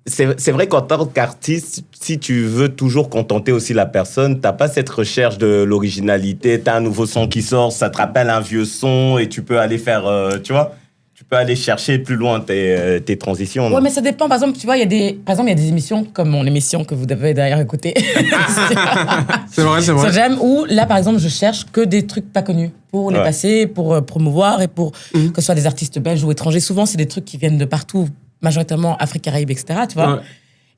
C'est vrai qu'en tant qu'artiste, si tu veux toujours contenter aussi la personne, t'as pas cette recherche de l'originalité. T'as un nouveau son qui sort, ça te rappelle un vieux son et tu peux aller faire, tu vois, peux aller chercher plus loin tes transitions. Ouais, mais ça dépend. Par exemple, tu vois, il y a des émissions comme mon émission que vous devez d'ailleurs écouter. C'est vrai. Ça, j'aime. Où là, par exemple, je cherche que des trucs pas connus pour les passer, pour promouvoir et pour que ce soit des artistes belges ou étrangers. Souvent, c'est des trucs qui viennent de partout, majoritairement Afrique, Caraïbes, etc. Tu vois. Ouais.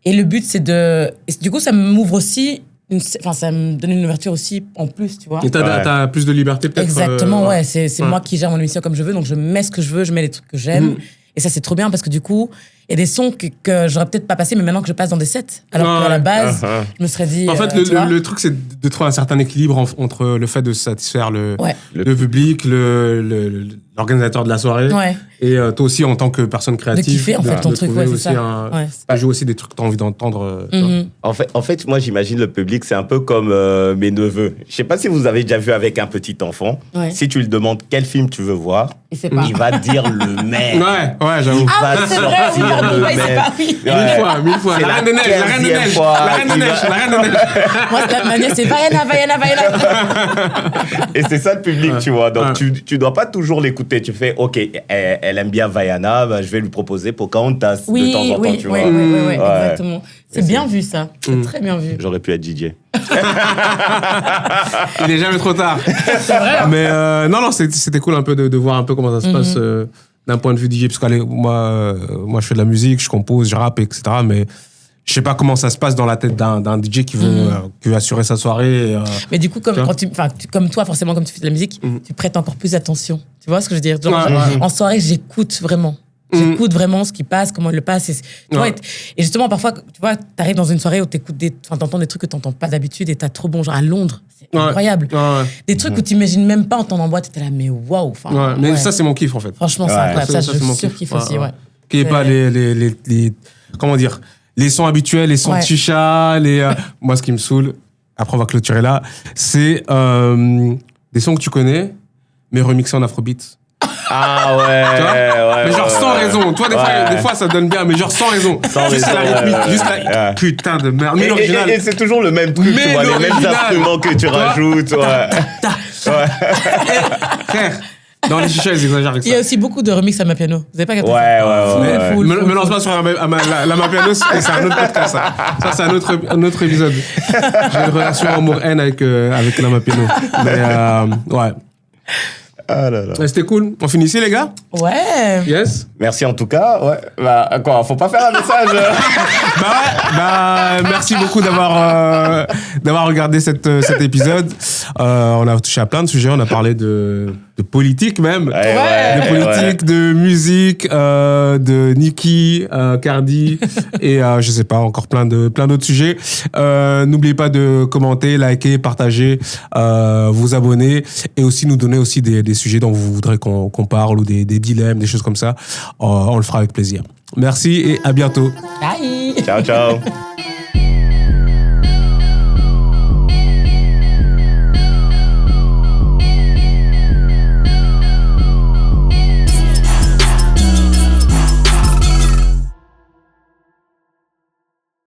Et le but, c'est de. Et du coup, ça m'ouvre aussi. Ça me donne une ouverture aussi en plus, tu vois. Et t'as plus de liberté peut-être. Exactement, ouais. C'est moi qui gère mon émission comme je veux, donc je mets ce que je veux, je mets les trucs que j'aime. Et ça, c'est trop bien parce que du coup, il y a des sons que j'aurais peut-être pas passé, mais maintenant que je passe dans des sets. Alors qu'à la base, je me serais dit. En fait, le truc, c'est de trouver un certain équilibre entre le fait de satisfaire le public, l'organisateur de la soirée. Ouais. Et toi aussi, en tant que personne créative. De kiffer, en fait, ton truc, c'est ça. Tu joues aussi des trucs que tu as envie d'entendre. En fait, moi, j'imagine le public, c'est un peu comme mes neveux. Je sais pas si vous avez déjà vu avec un petit enfant. Ouais. Si tu lui demandes quel film tu veux voir, il va dire le même. Ouais, j'avoue. C'est vrai, le même. Mille fois. La Reine des Neiges. Moi, ma nièce, c'est Vaiana. Et c'est ça le public, tu vois. Donc, tu dois pas toujours l'écouter. Tu fais, OK, elle aime bien Vaiana, je vais lui proposer Pocahontas de temps en temps, tu vois. Oui, exactement. C'est bien vu, ça. C'est très bien vu. J'aurais pu être DJ. Il n'est jamais trop tard. C'est vrai. Mais non, c'était cool un peu de voir un peu comment ça se passe d'un point de vue DJ. Parce que moi, je fais de la musique, je compose, je rappe, etc. Mais je sais pas comment ça se passe dans la tête d'un DJ qui veut assurer sa soirée. Mais du coup, comme toi, forcément, comme tu fais de la musique, tu prêtes encore plus attention. Tu vois ce que je veux dire? En soirée, j'écoute vraiment. J'écoute vraiment ce qui passe, comment il le passe. Et justement, parfois, tu vois, t'arrives dans une soirée où t'entends des trucs que t'entends pas d'habitude et t'as trop bon, genre à Londres. C'est incroyable. Des trucs que t'imagines même pas entendre en boîte. T'es là, mais waouh. Mais ça, c'est mon kiff, en fait. Franchement, c'est incroyable. Ça, je surkiffe aussi, Qu'il n'y ait pas les comment dire, les sons habituels, les sons de chicha, moi, ce qui me saoule, après, on va clôturer là, c'est des sons que tu connais, mais remixés en afrobeat. Ah ouais, mais genre sans raison. Toi, des fois, ça donne bien, mais genre sans raison. Juste la rythmique, juste la putain de merde. Mais l'original. Et c'est toujours le même truc, tu vois, les mêmes instruments que tu rajoutes. Frère, dans les chichas, ils exagèrent avec ça. Il y a aussi beaucoup de remix à ma piano. Vous avez pas capté? Ouais. Me lance pas sur la ma piano, c'est un autre podcast, ça. Ça, c'est un autre épisode. J'ai une relation amour-haine avec la ma piano. Mais ouais. Ah là là. C'était cool. On finit ici, les gars? Ouais. Yes. Merci en tout cas. Ouais. Faut pas faire un message. Merci beaucoup d'avoir regardé cet épisode. On a touché à plein de sujets. On a parlé de politique même. De politique, de musique, de Nicki, Cardi et je sais pas, encore plein d'autres sujets. N'oubliez pas de commenter, liker, partager, vous abonner et aussi nous donner aussi des sujets dont vous voudrez qu'on parle ou des dilemmes, des choses comme ça. On le fera avec plaisir. Merci et à bientôt. Bye. Ciao.